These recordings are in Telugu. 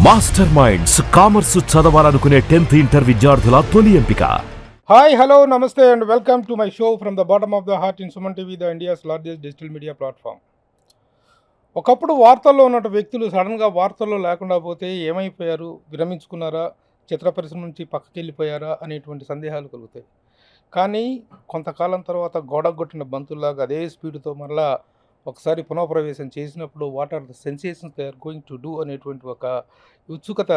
మాస్టర్ మైండ్స్ కామర్స్ చదవాలనుకునే 10th ఇంటర్ విద్యార్థుల తొలి ఎంపిక. హాయ్ హలో నమస్తే and welcome to my show from the bottom of the heart in Suman TV, the India's largest digital media platform. ఒకప్పుడు వార్తల్లో ఉన్న వ్యక్తులు సడన్గా వార్తల్లో లేకుండా పోతే ఏమైపోయారు, విరమించుకున్నారా, చిత్ర పరిశ్రమ నుంచి పక్కకి వెళ్ళిపోయారా అనేటువంటి సందేహాలు కలుగుతాయి. కానీ కొంతకాలం తర్వాత గోడగొట్టిన బంతుల్లాగా అదే స్పీడ్తో మరలా ఒకసారి పునఃప్రవేశం చేసినప్పుడు what are the sensations they are going to do అనేటువంటి ఒక ఉత్సుకత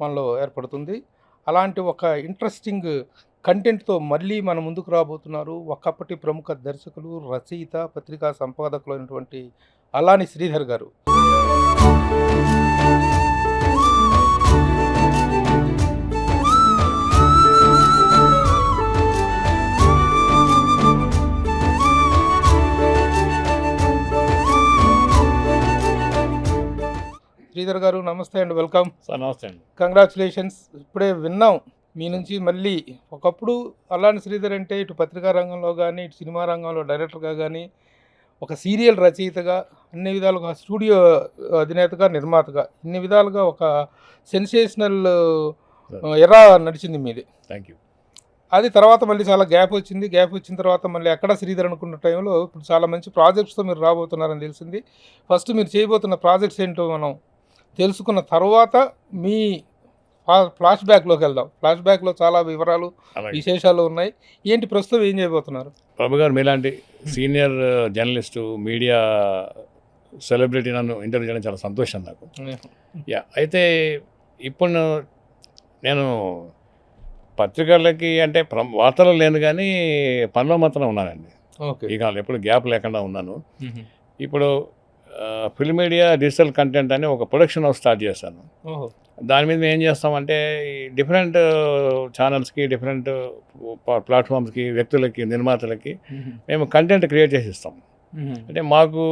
మనలో ఏర్పడుతుంది. అలాంటి ఒక ఇంట్రెస్టింగ్ కంటెంట్తో మళ్ళీ మన ముందుకు రాబోతున్నారు ఒకప్పటి ప్రముఖ దర్శకులు, రచయిత, పత్రికా సంపాదకులు అయినటువంటి అలాని శ్రీధర్ గారు. శ్రీధర్ గారు నమస్తే అండ్ వెల్కమ్. సార్ నమస్తే అండి. కంగ్రాచులేషన్స్. ఇప్పుడే విన్నాం మీ నుంచి మళ్ళీ. ఒకప్పుడు అలాని శ్రీధర్ అంటే ఇటు పత్రికా రంగంలో కానీ, ఇటు సినిమా రంగంలో డైరెక్టర్గా కానీ, ఒక సీరియల్ రచయితగా, అన్ని విధాలుగా స్టూడియో అధినేతగా, నిర్మాతగా, ఇన్ని విధాలుగా ఒక సెన్సేషనల్ ఎరా నడిచింది మీది. Thank you. అది తర్వాత మళ్ళీ చాలా గ్యాప్ వచ్చింది. గ్యాప్ వచ్చిన తర్వాత మళ్ళీ ఎక్కడ శ్రీధర్ అనుకున్న టైంలో ఇప్పుడు చాలా మంచి ప్రాజెక్ట్స్తో మీరు రాబోతున్నారని తెలిసింది. ఫస్ట్ మీరు చేయబోతున్న ప్రాజెక్ట్స్ ఏంటో మనం తెలుసుకున్న తర్వాత మీ ఫ్లాష్ బ్యాక్లోకి వెళ్దాం. ఫ్లాష్ బ్యాక్లో చాలా వివరాలు, విశేషాలు ఉన్నాయి. ఏంటి ప్రస్తుతం ఏం చేయబోతున్నారు? ప్రభు గారు మీలాంటి సీనియర్ జర్నలిస్టు, మీడియా సెలబ్రిటీ నన్ను ఇంటర్వ్యూ చేయడం చాలా సంతోషం నాకు. అయితే ఇప్పుడు నేను పత్రికలకి అంటే వార్తలు లేను కానీ పనిలో మాత్రం ఉన్నానండి. ఈ కాలం ఎప్పుడు గ్యాప్ లేకుండా ఉన్నాను. ఇప్పుడు ఫిల్మ్ మీడియా డిజిటల్ కంటెంట్ అని ఒక ప్రొడక్షన్ హౌస్ స్టార్ట్ చేశాను. దాని మీద మేము ఏం చేస్తామంటే డిఫరెంట్ ఛానల్స్కి, డిఫరెంట్ ప్లాట్ఫామ్స్కి, వ్యక్తులకి, నిర్మాతలకి మేము కంటెంట్ క్రియేట్ చేసి ఇస్తాం. అంటే మాకు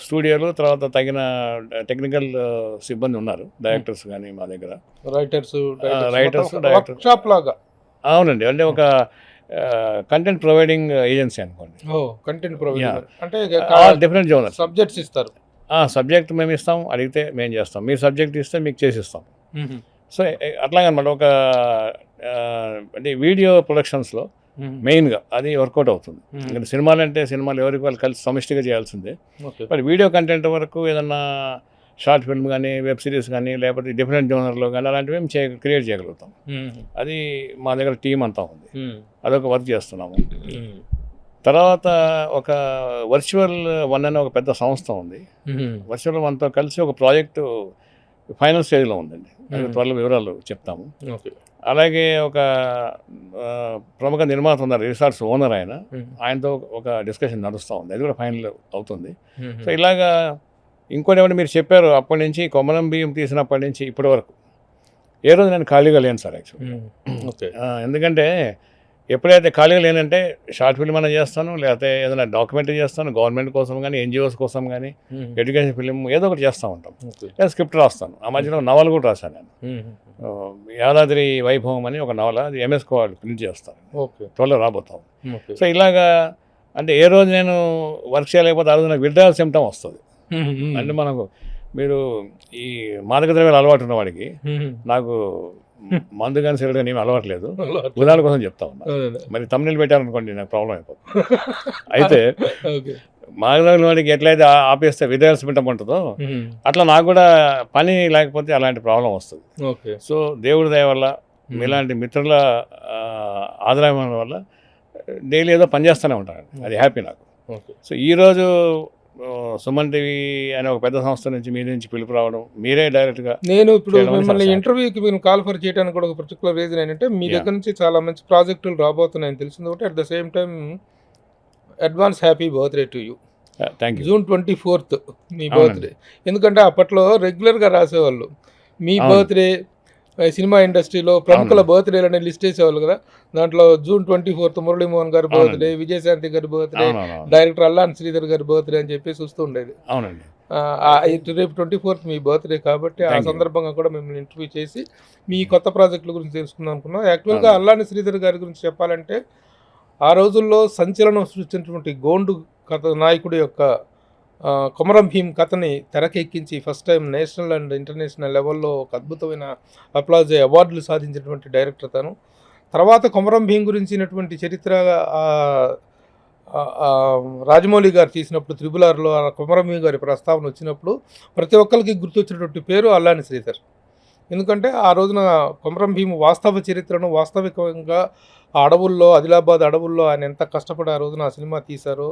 స్టూడియోలు, తర్వాత తగిన టెక్నికల్ సిబ్బంది ఉన్నారు, డైరెక్టర్స్ కానీ మా దగ్గర, రైటర్స్, డైరెక్టర్స్ లాగా. అవునండి, అంటే ఒక కంటెంట్ ప్రొవైడింగ్ ఏజెన్సీ అనుకోండి. కంటెంట్ ప్రొవైడర్ అంటే డిఫరెంట్ జోనర్ సబ్జెక్ట్స్ ఇస్తారు. సబ్జెక్ట్ మేము ఇస్తాం, అడిగితే మేము చేస్తాం. మీ సబ్జెక్ట్ ఇస్తే మీకు చేసిస్తాం. సో అట్లాగనమాట. ఒక అంటే వీడియో ప్రొడక్షన్స్లో మెయిన్గా అది వర్కౌట్ అవుతుంది. ఎందుకంటే సినిమాలు అంటే సినిమాలు ఎవరికి వాళ్ళు కలిసి సమిష్టిగా చేయాల్సిందే. బట్ వీడియో కంటెంట్ వరకు ఏదన్నా షార్ట్ ఫిల్మ్ కానీ, వెబ్ సిరీస్ కానీ, లేకపోతే డిఫరెంట్ జోనర్లో కానీ అలాంటివి మేము క్రియేట్ చేయగలుగుతాం. అది మా దగ్గర టీం అంతా ఉంది, అదొక వర్క్ చేస్తున్నాము. తర్వాత ఒక వర్చువల్ వన్ అనే ఒక పెద్ద సంస్థ ఉంది. వర్చువల్ వన్తో కలిసి ఒక ప్రాజెక్టు ఫైనల్ స్టేజ్లో ఉందండి. అది త్వరలో వివరాలు చెప్తాము. అలాగే ఒక ప్రముఖ నిర్మాత ఉన్నారు, రిసార్ట్స్ ఓనర్ ఆయనతో ఒక డిస్కషన్ నడుస్తూ ఉంది. అది కూడా ఫైనల్ అవుతుంది. సో ఇలాగా ఇంకోటి ఏమంటే మీరు చెప్పారు, అప్పటి నుంచి కొమరం బియ్యం తీసినప్పటి నుంచి ఇప్పటి వరకు ఏ రోజు నేను ఖాళీగా లేను సార్ యాక్చువల్లీ. ఎందుకంటే ఎప్పుడైతే ఖాళీగా లేనంటే షార్ట్ ఫిల్మ్ అయినా చేస్తాను, లేకపోతే ఏదైనా డాక్యుమెంటరీ చేస్తాను, గవర్నమెంట్ కోసం కానీ, ఎన్జిఓస్ కోసం కానీ, ఎడ్యుకేషన్ ఫిల్మ్ ఏదో ఒకటి చేస్తూ ఉంటాం. లేదా స్క్రిప్ట్ రాస్తాను. ఆ మధ్యలో నవల కూడా రాశాను నేను. యాదాద్రి వైభవం అని ఒక నవల, అది ఎంఎస్కో వాళ్ళు ప్రింట్ చేస్తాను, త్వరలో రాబోతాం. సో ఇలాగా అంటే ఏ రోజు నేను వర్క్ చేయలేకపోతే ఆ రోజు నాకు విడ్రాయల్ సిమ్టమ్ వస్తుంది. అంటే మనకు మీరు ఈ మాదక ద్రవ్యాలు అలవాటు ఉన్న వాడికి, నాకు మందు కానీ సిగరెట్ కానీ ఏమి అలవాట్లేదు, ఉదాహరణ కోసం చెప్తా ఉన్నా. మరి తమ్ముళ్ళు పెట్టారనుకోండి నాకు ప్రాబ్లం అయిపోతుంది. అయితే మాదక ద్రవ్యాల వాడికి ఎట్లయితే ఆపేస్తే విడ్రాయల్ సిమ్టమ్ ఉంటుందో అట్లా నాకు కూడా పని లేకపోతే అలాంటి ప్రాబ్లం వస్తుంది. సో దేవుడి దయ వల్ల, మీలాంటి మిత్రుల ఆదాయం వల్ల డైలీ ఏదో పని చేస్తూనే ఉంటాను. అది హ్యాపీ నాకు. సో ఈరోజు సుమన్ టీవీ అనే ఒక పెద్ద సంస్థ నుంచి మీ నుంచి పిలుపు రావడం, మీరే డైరెక్ట్గా నేను ఇప్పుడు మిమ్మల్ని ఇంటర్వ్యూకి మీరు కాల్ఫర్ చేయడానికి కూడా ఒక పర్టికులర్ రీజన్ ఏంటంటే మీ దగ్గర నుంచి చాలా మంచి ప్రాజెక్టులు రాబోతున్నాయని తెలిసింది ఒకటి. At the same time advance happy birthday to you. Thank you. June 24 me birthday. ఎందుకంటే అప్పట్లో రెగ్యులర్గా రాసేవాళ్ళు మీ బర్త్డే, సినిమా ఇండస్ట్రీలో ప్రముఖుల బర్త్డేలని లిస్ట్ వేసేవాళ్ళు కదా. దాంట్లో జూన్ 24 మురళీమోహన్ గారి బర్త్డే, విజయశాంతి గారి బర్త్డే, డైరెక్టర్ అల్లాన్ శ్రీధర్ గారి బర్త్డే అని చెప్పేసి వస్తూ ఉండేది. అవునండి. రేపు 24 మీ బర్త్డే కాబట్టి ఆ సందర్భంగా కూడా మిమ్మల్ని ఇంటర్వ్యూ చేసి మీ కొత్త ప్రాజెక్టుల గురించి తెలుసుకుందాం అనుకున్నాం. యాక్చువల్గా అల్లాని శ్రీధర్ గారి గురించి చెప్పాలంటే ఆ రోజుల్లో సంచలనం సృష్టించినటువంటి గోండు కథ నాయకుడి యొక్క కొమరం భీమ్ కథని తెరకెక్కించి first time national and international లెవెల్లో ఒక అద్భుతమైన అవార్డులు సాధించినటువంటి డైరెక్టర్ తను. తర్వాత కొమరం భీమ్ గురించినటువంటి చరిత్ర రాజమౌళి గారు తీసినప్పుడు త్రిబుల్-ఆర్‌లో కొమరం భీమ్ గారి ప్రస్తావన వచ్చినప్పుడు ప్రతి ఒక్కరికి గుర్తొచ్చినటువంటి పేరు అల్లాని శ్రీధర్. ఎందుకంటే ఆ రోజున కొమరం భీమ్ వాస్తవ చరిత్రను వాస్తవికంగా ఆ అడవుల్లో, ఆదిలాబాద్ అడవుల్లో ఆయన ఎంత కష్టపడి ఆ రోజున ఆ సినిమా తీశారో,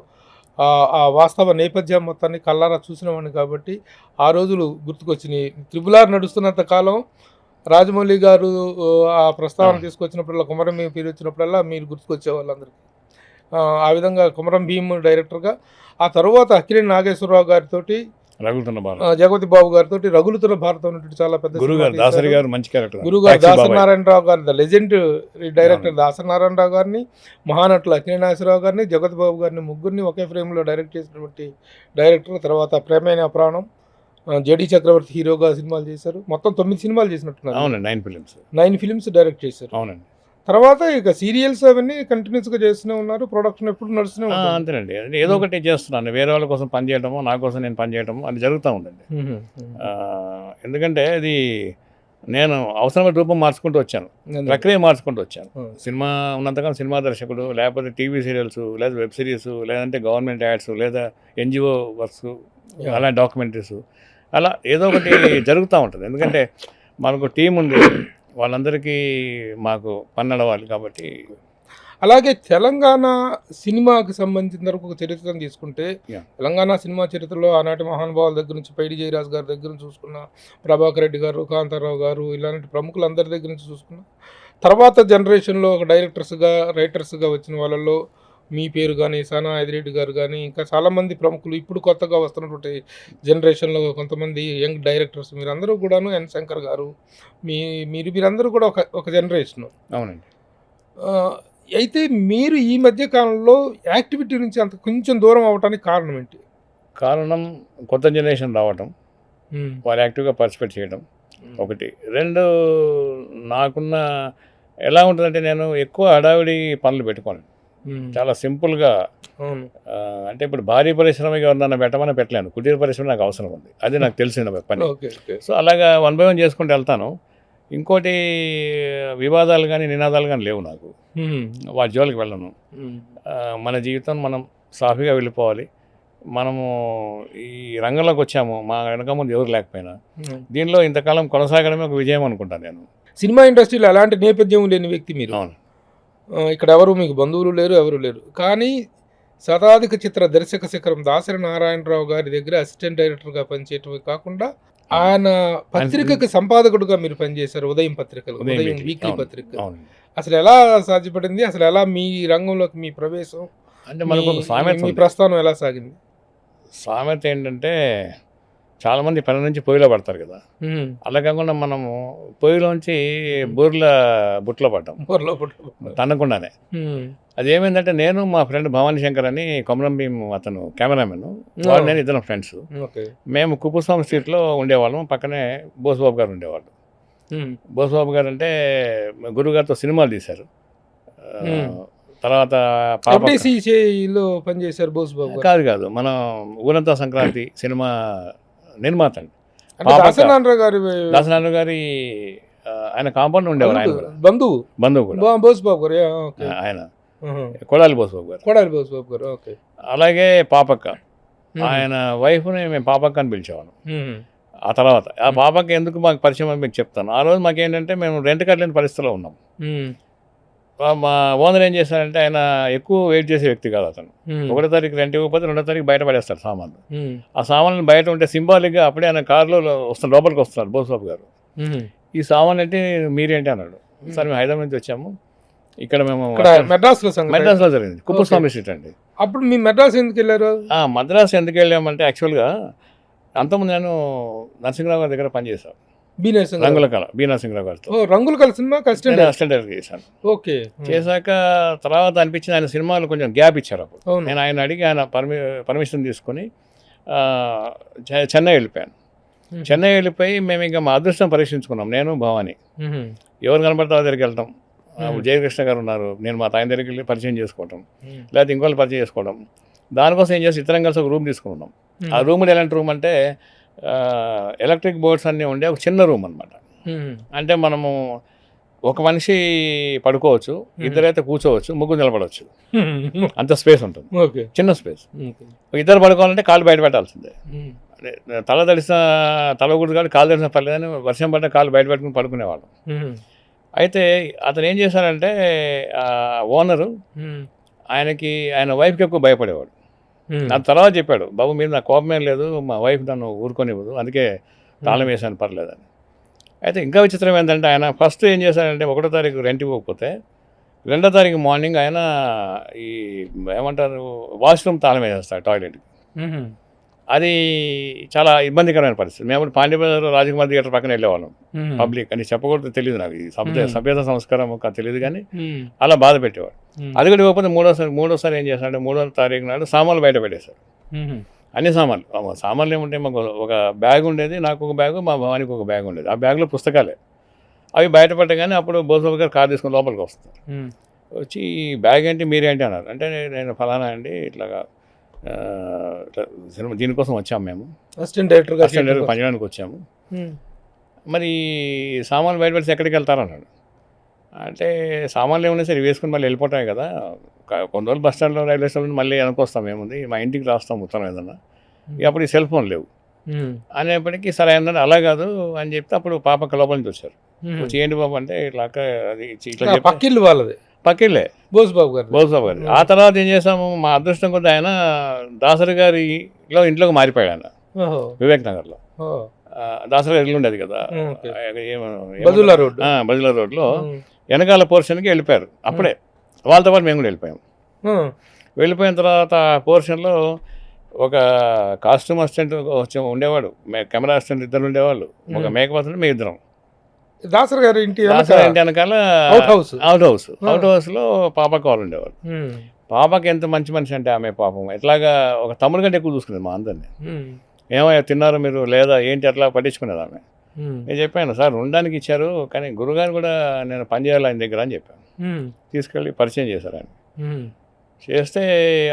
ఆ వాస్తవ నేపథ్యం మొత్తాన్ని కళ్ళారా చూసినవాడిని కాబట్టి ఆ రోజులు గుర్తుకొచ్చినాయి. త్రిబుల్-ఆర్ నడుస్తున్నంత కాలం రాజమౌళి గారు ఆ ప్రస్తావన తీసుకొచ్చినప్పుడల్లా, కొమరం భీమ్ పేరు వచ్చినప్పుడల్లా మీరు గుర్తుకొచ్చేవాళ్ళు అందరికీ. ఆ విధంగా కొమరం భీమ్ డైరెక్టర్గా, ఆ తర్వాత అక్కినేని నాగేశ్వరరావు గారితోటి, జగపతి బాబు గారితో రగులుతున్న భారతం అనేటువంటి చాలా పెద్ద గురుగారు దాసరి గారు మంచి క్యారెక్టర్, గురుగారు దాసరి నారాయణరావు గారు, the legend director Dasari Narayana Rao గారిని, మహానటులు అక్కినేని నాగేశ్వరరావు గారిని, జగపతి బాబు గారిని ముగ్గురిని ఒకే ఫ్రేమ్లో డైరెక్ట్ చేసినటువంటి డైరెక్టర్. తర్వాత ప్రేమైన ప్రాణం, జేడి చక్రవర్తి హీరోగా సినిమాలు చేశారు. మొత్తం 9 సినిమాలు చేసినట్టున్నారు. అవునండి, 9 ఫిలిమ్స్ డైరెక్ట్ చేశారు. అవునండి. తర్వాత ఇక సీరియల్స్ అవన్నీ కంటిన్యూస్గా చేస్తూనే ఉన్నారు. ప్రొడక్షన్ ఎప్పుడు నడుస్తూనే ఉంటుంది. అంతేనండి, ఏదో ఒకటి చేస్తున్నాను. వేరే వాళ్ళ కోసం పని చేయడము, నా కోసం నేను పని చేయడము అది జరుగుతూ ఉందండి. ఎందుకంటే అది నేను అవసరమైన రూపం మార్చుకుంటూ వచ్చాను, ప్రక్రియ మార్చుకుంటూ వచ్చాను. సినిమా ఉన్నంతకాలం సినిమా దర్శకుడు, లేకపోతే టీవీ సీరియల్స్, లేదా వెబ్ సిరీస్, లేదంటే గవర్నమెంట్ యాడ్స్, లేదా ఎన్జిఓ వర్క్స్, అలా డాక్యుమెంటరీస్, అలా ఏదో ఒకటి జరుగుతూ ఉంటుంది. ఎందుకంటే మనకు టీం ఉంది, వాళ్ళందరికీ మాకు పన్నడవాలి కాబట్టి. అలాగే తెలంగాణ సినిమాకి సంబంధించిన వరకు ఒక చరిత్రను తీసుకుంటే, తెలంగాణ సినిమా చరిత్రలో ఆనాటి మహానుభావుల దగ్గర నుంచి పైడి జయరాజ్ గారి దగ్గర నుంచి చూసుకున్న, ప్రభాకర్ రెడ్డి గారు, కాంతారావు గారు, ఇలాంటి ప్రముఖులందరి దగ్గర నుంచి చూసుకున్న, తర్వాత జనరేషన్లో ఒక డైరెక్టర్స్గా, రైటర్స్గా వచ్చిన వాళ్ళల్లో మీ పేరు కానీ, సానా ఐదిరెడ్డి గారు కానీ, ఇంకా చాలామంది ప్రముఖులు, ఇప్పుడు కొత్తగా వస్తున్నటువంటి జనరేషన్లో కొంతమంది యంగ్ డైరెక్టర్స్, మీరందరూ కూడాను, ఎన్ శంకర్ గారు, మీరందరూ కూడా ఒక జనరేషను. అవునండి. అయితే మీరు ఈ మధ్య కాలంలో యాక్టివిటీ నుంచి అంత కొంచెం దూరం అవ్వడానికి కారణం ఏంటి? కారణం కొత్త జనరేషన్ రావటం, వాళ్ళు యాక్టివ్గా పార్టిసిపేట్ చేయడం ఒకటి. 2, నాకున్న ఎలా ఉంటుందంటే, నేను ఎక్కువ హడావిడి పనులు పెట్టుకోను. చాలా సింపుల్గా, అంటే ఇప్పుడు భారీ పరిశ్రమగా ఉందన్న పెట్టమని పెట్టలేను. కుటీర పరిశ్రమ నాకు అవసరం ఉంది, అది నాకు తెలిసిన పని. సో అలాగా 1 by 1 చేసుకుంటూ వెళ్తాను. ఇంకోటి, వివాదాలు కానీ నినాదాలు కానీ లేవు నాకు, వాటి జోలికి వెళ్ళను. మన జీవితం మనం సాఫీగా వెళ్ళిపోవాలి. మనము ఈ రంగంలోకి వచ్చాము, మా వెనక ముందు ఎవరు లేకపోయినా దీనిలో ఇంతకాలం కొనసాగడమే ఒక విజయం అనుకుంటాను నేను. సినిమా ఇండస్ట్రీలో ఎలాంటి నేపథ్యం లేని వ్యక్తి మీరు. అవును, ఇక్కడ ఎవరు మీకు బంధువులు లేరు, ఎవరు లేరు. కానీ శతాధిక చిత్ర దర్శక శిఖరం దాసరి నారాయణరావు గారి దగ్గర అసిస్టెంట్ డైరెక్టర్గా పనిచేయటమే కాకుండా, ఆయన పత్రికకి సంపాదకుడుగా మీరు పనిచేశారు. ఉదయం పత్రికలు, ఉదయం వీక్లీ పత్రిక. అసలు ఎలా సాధ్యపడింది? అసలు ఎలా మీ రంగంలోకి మీ ప్రవేశం, అంటే మనకు ఒక సామెత, మీ ప్రస్థానం ఎలా సాగింది? సామెత ఏంటంటే, చాలామంది పని నుంచి పొయ్యిలో పడతారు కదా, అలా కాకుండా మనము పొయ్యిలోంచి బుట్టలో పడ్డాం, తన్నకుండానే. అదేమైందంటే, నేను మా ఫ్రెండ్ భవానీ శంకర్ అని కొమరం భీమ్, అతను కెమెరామెన్, వాడు నేను ఇద్దరు ఫ్రెండ్స్. మేము కుప్పస్వామి స్ట్రీట్లో ఉండేవాళ్ళం, పక్కనే బోసుబాబు గారు ఉండేవాళ్ళు. బోసుబాబు గారు అంటే గురుగారితో సినిమాలు తీశారు. తర్వాత పనిచేశారు బోసుబాబు కాదు, మన ఊరంతా సంక్రాంతి సినిమా నిర్మాత అండి. దాసనారాయణ గారి ఆయన కాంపౌండ్ ఉండేవారు, ఆయన బంధువు కూడా బోసుబాబు గారు. ఆయన కొడాలి బోసుబాబు గారు. అలాగే పాపక్క, ఆయన వైఫ్ని మేము పాపక్క అని పిలిచేవాళ్ళం. ఆ తర్వాత ఆ పాపక్క ఎందుకు మాకు పరిచయం అని మీకు చెప్తాను. ఆ రోజు మాకేంటంటే, మేము రెంట్ కట్టలేని పరిస్థితిలో ఉన్నాం. మా ఓనర్ ఏం చేశారంటే, ఆయన ఎక్కువ వెయిట్ చేసే వ్యక్తి కాదు అతను. 1వ తారీఖు రెంట్ ఇవ్వకపోతే 2వ తారీఖు బయట పడేస్తారు సామాన్లు. ఆ సామాన్లు బయట ఉంటే సింబాలిక్గా అప్పుడే ఆయన కారులో వస్తున్నారు, లోపలికి వస్తున్నారు బోసుబాబు గారు. ఈ సామాన్లు అంటే మీరేంటి అన్నాడు. సార్ మేము హైదరాబాద్ నుంచి వచ్చాము, ఇక్కడ మేము మెడ్రాస్లో జరిగింది, కుప్పస్వామి స్ట్రీట్ అండి. అప్పుడు మీ మెడ్రాస్ ఎందుకు వెళ్ళారు? మద్రాసు ఎందుకు వెళ్ళామంటే, యాక్చువల్గా అంతకుముందు నేను నరసింహరావు గారి దగ్గర పనిచేశాను, రంగుల కళ, బి నరసింహరావు గారితో. రంగుల కళ సినిమాకి అసిస్టెంట్ చేశాను. ఓకే. చేశాక తర్వాత అనిపించింది, ఆయన సినిమాలు కొంచెం గ్యాప్ ఇచ్చారు. అప్పుడు నేను ఆయన అడిగి ఆయన పర్మిషన్ తీసుకొని చెన్నై వెళ్ళిపోయాను. చెన్నై వెళ్ళిపోయి మేము ఇంకా మా అదృష్టం పరీక్షించుకున్నాం, నేను భవాని. ఎవరు కనపడతా దగ్గరికి వెళ్తాం. జయకృష్ణ గారు ఉన్నారు, నేను మా తాయిన దగ్గరికి వెళ్ళి పరిచయం చేసుకోవటం, లేకపోతే ఇంకోళ్ళు పరిచయం చేసుకోవడం. దానికోసం ఏం చేసి ఇద్దరం కలిసి ఒక రూమ్ తీసుకున్నాం. ఆ రూమ్ ఎలాంటి రూమ్ అంటే ఎలక్ట్రిక్ బోర్డ్స్ అన్నీ ఉండే ఒక చిన్న రూమ్ అనమాట. అంటే మనము ఒక మనిషి పడుకోవచ్చు, ఇద్దరైతే కూర్చోవచ్చు, ముగ్గురు నిలబడవచ్చు, అంత స్పేస్ ఉంటుంది, చిన్న స్పేస్. ఇద్దరు పడుకోవాలంటే కాళ్ళు బయట పెట్టాల్సిందే. తల తడిసిన తల గుడి కానీ కాలు తడిసిన పర్లేదని వర్షం పడ్డ కాళ్ళు బయట పెట్టుకుని పడుకునేవాళ్ళం. అయితే అతను ఏం చేశాడంటే ఓనరు ఆయన వైఫ్కి ఎక్కువ భయపడేవాడు. నా తర్వాత చెప్పాడు, బాబు మీరు నా కోపమే లేదు, మా వైఫ్ నన్ను ఊరుకొనివ్వదు, అందుకే తాళం వేసాను పర్లేదని. అయితే ఇంకా విచిత్రం ఏంటంటే ఆయన ఫస్ట్ ఏం చేశాడంటే 1వ తారీఖు రెంట్ ఇవ్వకపోతే 2వ తారీఖు మార్నింగ్ ఆయన ఈ ఏమంటారు వాష్రూమ్ తాళం వేసేస్తాడు టాయిలెట్కి. అది చాలా ఇబ్బందికరమైన పరిస్థితి. మేము పాండ్యబజార్ రాజకుమార్ థియేటర్ పక్కన వెళ్ళేవాళ్ళం. పబ్లిక్ అని చెప్పకూడదు, తెలియదు నాకు ఈ సభ్యత సంస్కారం తెలియదు, కానీ అలా బాధ పెట్టేవాడు. అది కూడా ఇవ్వకపోతే మూడోసారి ఏం చేశాడు, 3వ తారీఖు నాడు సామాన్లు బయట పెట్టేశాడు. అన్ని సామాన్లు ఏముంటే మాకు ఒక బ్యాగ్ ఉండేది, నాకు ఒక బ్యాగు, మా భవానికి ఒక బ్యాగ్ ఉండేది. ఆ బ్యాగ్లో పుస్తకాలే. అవి బయటపడగానే అప్పుడు బోసుబాబు గారు కారు తీసుకుని లోపలికి వస్తారు. వచ్చి ఈ బ్యాగ్ ఏంటి మీరేంటి అన్నారు. అంటే నేను ఫలానా అండి, ఇట్లా సినిమా దీనికోసం వచ్చాము, మేము అసిస్టెంట్ డైరెక్టర్గా పనిచేయడానికి వచ్చాము, మరి సామాన్లు బయటపెడితే ఎక్కడికి వెళ్తారన్నాడు. అంటే సామాన్లు ఏమన్నా సరే వేసుకుని మళ్ళీ వెళ్ళిపోతాయి కదా, కొన్ని రోజులు బస్ స్టాండ్లో రైల్వే స్టేషన్ మళ్ళీ వెనకొస్తాం, ఏముంది మా ఇంటికి రాస్తాం ఉత్తరం ఏదన్నా. అప్పుడు ఈ సెల్ ఫోన్ లేవు అనేప్పటికీ సరే ఏంటంటే అలా కాదు అని చెప్తే అప్పుడు పాప లోపల నుంచి వచ్చారు. వచ్చి ఏంటి బాబు అంటే ఇట్లా అది ఇట్లా పక్కిల్లు వాళ్ళది, పక్కిళ్ళే బోసుబాబు గారు. ఆ తర్వాత ఏం చేసాము, మా అదృష్టం కొద్ది ఆయన దాసరి గారిలో ఇంట్లోకి మారిపోయాడు. ఆయన వివేక్ నగర్లో దాసరి గారి ఇల్లు ఉండేది కదా, బజులా రోడ్లో వెనకాల పోర్షన్కి వెళ్ళిపోయారు. అప్పుడే వాళ్ళతో పాటు మేము కూడా వెళ్ళిపోయాము. వెళ్ళిపోయిన తర్వాత పోర్షన్లో ఒక కాస్ట్యూమ్ అసిస్టెంట్ ఉండేవాడు, కెమెరా అసిస్టెంట్ ఇద్దరు ఉండేవాళ్ళు, ఒక మేకప్ అసిస్టెంట్ మేము ఇద్దరం. దాసరి గారి ఇంటి వెనకాల అవుట్ హౌస్లో పాపకు వాళ్ళు ఉండేవాళ్ళు. పాపకి ఎంత మంచి మనిషి అంటే ఆమె పాపం ఎట్లాగా ఒక తమ్ముడు కంటే ఎక్కువ చూసుకునేది మా అందరినీ. ఏమయ్యా తిన్నారు మీరు లేదా ఏంటి అట్లా పట్టించుకునేది ఆమె. నేను చెప్పాను, సార్ ఉండడానికి ఇచ్చారు, కానీ గురుగారు కూడా నేను పనిచేయాలి ఆయన దగ్గర అని చెప్పాను. తీసుకెళ్ళి పరిచయం చేశారు ఆయన. చేస్తే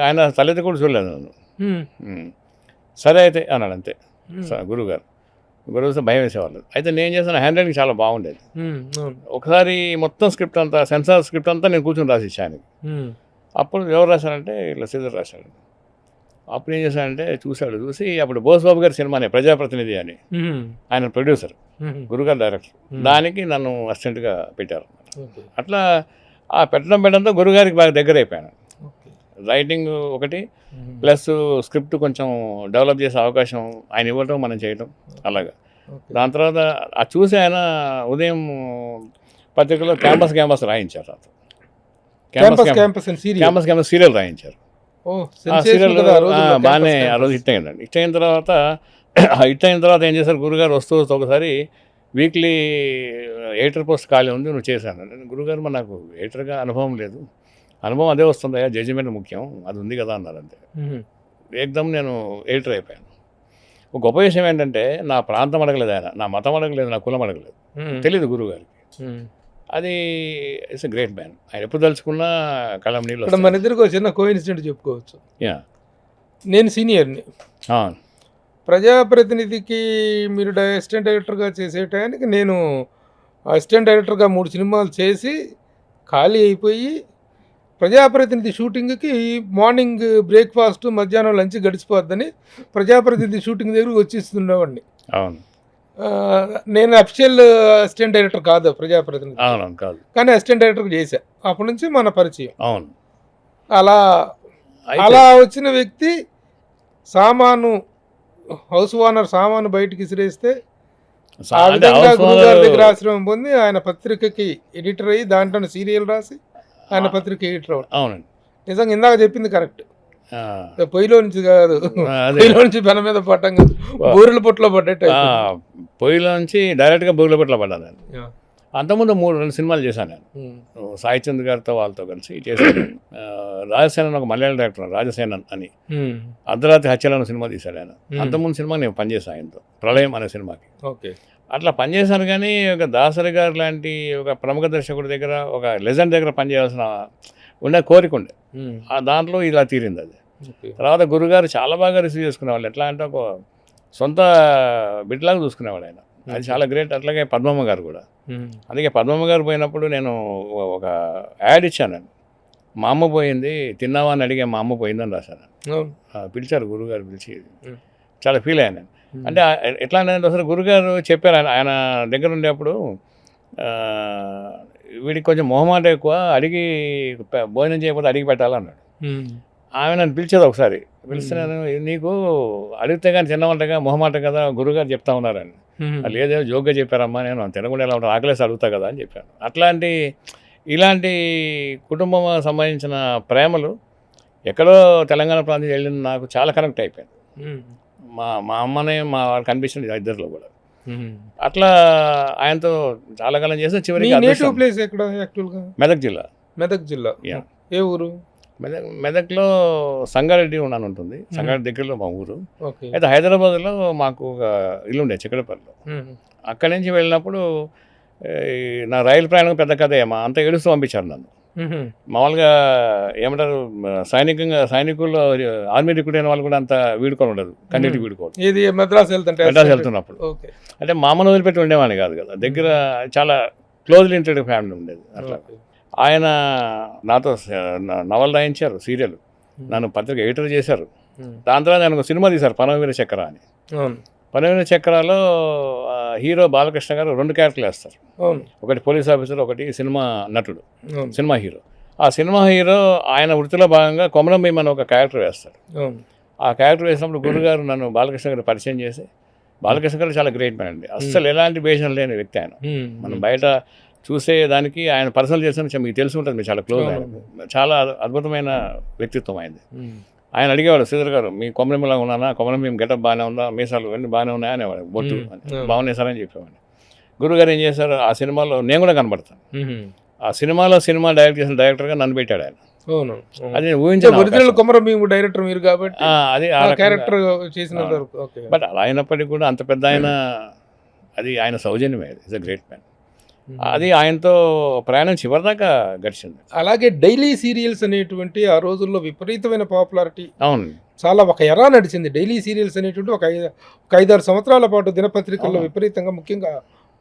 ఆయన తల్లిదండ్రులు కూడా చూడలేదు నన్ను. సరే అయితే అన్నాడు అంతే. గురువు భయం వేసేవాళ్ళు. అయితే నేను చేసిన హ్యాండ్ రైటింగ్ చాలా బాగుండేది. ఒకసారి మొత్తం స్క్రిప్ట్ అంతా సెన్సార్ స్క్రిప్ట్ అంతా నేను కూర్చొని రాసిచ్చా ఆయనకి. అప్పుడు ఎవరు రాశారంటే ఇట్లా శ్రీధర్ రాశాడు. అప్పుడు ఏం చేశాడంటే చూసి అప్పుడు బోసుబాబు గారి సినిమానే ప్రజాప్రతినిధి అని, ఆయన ప్రొడ్యూసర్, గురుగారు డైరెక్టర్, దానికి నన్ను అసిస్టెంట్గా పెట్టారు. అట్లా ఆ పెట్టడంతో గురుగారికి బాగా దగ్గర అయిపోయాను. రైటింగ్ ఒకటి ప్లస్ స్క్రిప్ట్ కొంచెం డెవలప్ చేసే అవకాశం ఆయన ఇవ్వటం, మనం చేయటం అలాగా. దాని తర్వాత అది చూసి ఆయన ఉదయం పత్రికలో క్యాంపస్ రాయించారు. క్యాంపస్ సీరియల్ రాయించారు. సీరియల్ బాగానే ఆ రోజు హిట్ అయిందండి. హిట్ అయిన తర్వాత ఏం చేశారు, గురుగారు వస్తూ ఒకసారి వీక్లీ ఎడిటర్ పోస్ట్ ఖాళీ ఉంది, నువ్వు చేశాను. గురుగారు మరి నాకు ఎడిటర్గా అనుభవం లేదు, అనుభవం అదే వస్తుందయ్యా, జడ్జిమెంట్ ముఖ్యం, అది ఉంది కదా అన్నారు. అంతే ఏకదమ్ నేను ఎడిటర్ అయిపోయాను. ఒక గొప్ప విషయం ఏంటంటే నా ప్రాంతం అడగలేదు ఆయన, నా మతం అడగలేదు, నా కులం అడగలేదు, తెలీదు గురువుగారికి. అది ఇట్స్ ఎ గ్రేట్ మ్యాన్. ఆయన ఎప్పుడు తలుచుకున్నా కళ్ళం నీళ్ళు. మన ఇద్దరికి ఒక చిన్న కోఇన్సిడెంట్ చెప్పుకోవచ్చు. నేను సీనియర్ని, ప్రజాప్రతినిధికి మీరు అసిస్టెంట్ డైరెక్టర్గా చేసే టైంకి నేను అసిస్టెంట్ డైరెక్టర్గా 3 సినిమాలు చేసి ఖాళీ అయిపోయి ప్రజాప్రతినిధి షూటింగ్కి మార్నింగ్ బ్రేక్ఫాస్ట్ మధ్యాహ్నం లంచ్ గడిచిపోద్దని ప్రజాప్రతినిధి షూటింగ్ దగ్గరకు వచ్చిస్తుండేవాడిని. అవును, నేను అఫిషియల్ అసిస్టెంట్ డైరెక్టర్ కాదు ప్రజాప్రతినిధి, కాదు, కానీ అసిస్టెంట్ డైరెక్టర్ చేశా. అప్పటి నుంచి మన పరిచయం. అవును, అలా వచ్చిన వ్యక్తి సామాను హౌస్ ఓనర్ సామాను బయటికి విసిరేస్తే ఆ విధంగా గురుగారి దగ్గర ఆశ్రమం పొంది ఆయన పత్రికకి ఎడిటర్ అయ్యి దాంట్లో సీరియల్ రాసి ఆయన పత్రిక ఎడిటర్ అవుతాడు. అవునండి, నిజంగా ఇందాక చెప్పింది కరెక్ట్. పొయ్యిలో నుంచి కాదు, పొయ్యిలో నుంచి పెన మీద పట్టం కాదు, బూరెల పొట్లో పడ్డట్టు. పొయ్యిలో నుంచి డైరెక్ట్గా బూరెల పొట్లో పడ్డాను. అంతకుముందు 2 సినిమాలు చేశాను నేను సాయి చంద్ గారితో, వాళ్ళతో కలిసి చేశాను. రాజసేనన్ ఒక మలయాళ డైరెక్టర్ రాజసేనన్ అని, అర్ధరాత్రి హత్యలను సినిమా తీశాడు ఆయన. అంతకుముందు సినిమా నేను పనిచేశాను ఆయనతో, ప్రళయం అనే సినిమాకి. ఓకే, అట్లా పనిచేశాను. కానీ ఒక దాసరి గారు లాంటి ఒక ప్రముఖ దర్శకుడి దగ్గర, ఒక లెజెండ్ దగ్గర పనిచేయాల్సిన ఉండే కోరిక ఉండే, దాంట్లో ఇలా తీరింది అది. తర్వాత గురుగారు చాలా బాగా రిసీవ్ చేసుకునేవాళ్ళు. ఎట్లా అంటే ఒక సొంత బిడ్డలాగా చూసుకునేవాడు ఆయన. అది చాలా గ్రేట్. అట్లాగే పద్మమ్మ గారు కూడా. అందుకే పద్మమ్మ గారు పోయినప్పుడు నేను ఒక యాడ్ ఇచ్చాను. మా అమ్మ పోయింది, తిన్నావా అని అడిగే మా అమ్మ పోయిందని రాశాను. పిలిచారు గురుగారు, పిలిచి చాలా ఫీల్ అయ్యాను నేను. అంటే ఎట్లా అంటే అసలు గురుగారు చెప్పారు, ఆయన దగ్గర ఉండేప్పుడు వీడికి కొంచెం మొహమాట ఎక్కువ, అడిగి భోజనం చేయకపోతే అడిగి పెట్టాలన్నాడు. ఆమె నన్ను పిలిచేది ఒకసారి. పిలిస్తే నేను నీకు అడిగితే కానీ తిన్నవంటగా మొహమాట కదా గురుగారు చెప్తా ఉన్నారని. లేదే జోక్గా చెప్పారమ్మా, నేను తినకుండా ఎలా ఉంటాను, ఆకలేసి అడుగుతా కదా అని చెప్పాను. ఇలాంటి కుటుంబం సంబంధించిన ప్రేమలు ఎక్కడో తెలంగాణ ప్రాంతం వెళ్ళిన నాకు చాలా కనెక్ట్ అయిపోయింది. మా అమ్మనే మా వాళ్ళకి కనిపించింది ఇద్దరిలో కూడా. అట్లా ఆయనతో చాలా కాలం చేసిన చివరికి ప్లేస్ ఎక్కడ యాక్చువల్గా? మెదక్ జిల్లా. ఏ ఊరు? మెదక్లో సంగారెడ్డి అని ఉంటుంది. సంగారెడ్డి దగ్గరలో మా ఊరు. అయితే హైదరాబాద్లో మాకు ఒక ఇల్లు ఉండే చిక్కడపల్లిలో. అక్కడి నుంచి వెళ్ళినప్పుడు నా రైలు ప్రయాణం పెద్ద కథ అంతా ఏడుస్తూ పంపించారు నన్ను. మామూలుగా ఏమంటారు, సైనికుల్లో ఆర్మీ రిక్రూట్ అయిన వాళ్ళు కూడా అంత వీడుకొని ఉండదు, కన్నీటికి వీడుకోవడం. ఇది మెడ్రాస్ వెళ్తున్నప్పుడు అంటే మా అమ్మను వదిలిపెట్టి ఉండేవాడిని కాదు కదా, దగ్గర చాలా క్లోజ్లీ ఇంటెడ్ ఫ్యామిలీ ఉండేది. అట్లా ఆయన నాతో నవలు రాయించారు, సీరియల్, నన్ను పత్రిక ఎడిటర్ చేశారు. దాని తర్వాత నేను ఒక సినిమా తీశారు, పనవీర చక్ర అని. పనవీర చక్రాలో హీరో బాలకృష్ణ గారు 2 క్యారెక్టర్లు వేస్తారు. ఒకటి పోలీస్ ఆఫీసర్, ఒకటి సినిమా నటుడు, సినిమా హీరో. ఆ సినిమా హీరో ఆయన వృత్తిలో భాగంగా కొమరం భీమ్ అని ఒక క్యారెక్టర్ వేస్తాడు. ఆ క్యారెక్టర్ వేసినప్పుడు గురుగారు నన్ను బాలకృష్ణ గారు పరిచయం చేసి, బాలకృష్ణ గారు చాలా గ్రేట్ మ్యాన్ అండి, అస్సలు ఎలాంటి భేషం లేని వ్యక్తి ఆయన. మనం బయట చూసే దానికి ఆయన పర్సనల్ చేసిన మీకు తెలిసి ఉంటుంది, మీరు చాలా క్లోజ్. ఆయన చాలా అద్భుతమైన వ్యక్తిత్వం అయింది. ఆయన అడిగేవాడు, శ్రీధర్ గారు మీ కొమరంలా ఉన్నానా, కొమరం భీమ్ గెటప్ బాగానే ఉందా, మీసాలు అన్నీ బాగానే ఉన్నాయా అనేవాడు. బొట్టు బాగున్నాయి సార్ అని చెప్పేవాడు. గురుగారు ఏం చేశారు, ఆ సినిమాలో నేను కూడా కనబడతాను. ఆ సినిమా డైరెక్ట్ చేసిన డైరెక్టర్గా నన్ను పెట్టాడు ఆయన. అది నేను ఊహించాను. కొమరం భీమ్ డైరెక్టర్ మీరు కాబట్టి అది క్యారెక్టర్ చేసిన. బట్ అలా అయినప్పటికీ కూడా అంత పెద్ద ఆయన, అది ఆయన సౌజన్యమే. Is a great man. అది ఆయనతో ప్రయాణం చివరిదాకా గడిచింది. అలాగే డైలీ సీరియల్స్ అనేటువంటి ఆ రోజుల్లో విపరీతమైన పాపులారిటీ. అవును, చాలా ఒక ఎరా నడిచింది డైలీ సీరియల్స్ అనేటువంటి. ఒక 5-6 సంవత్సరాల పాటు దినపత్రికల్లో విపరీతంగా, ముఖ్యంగా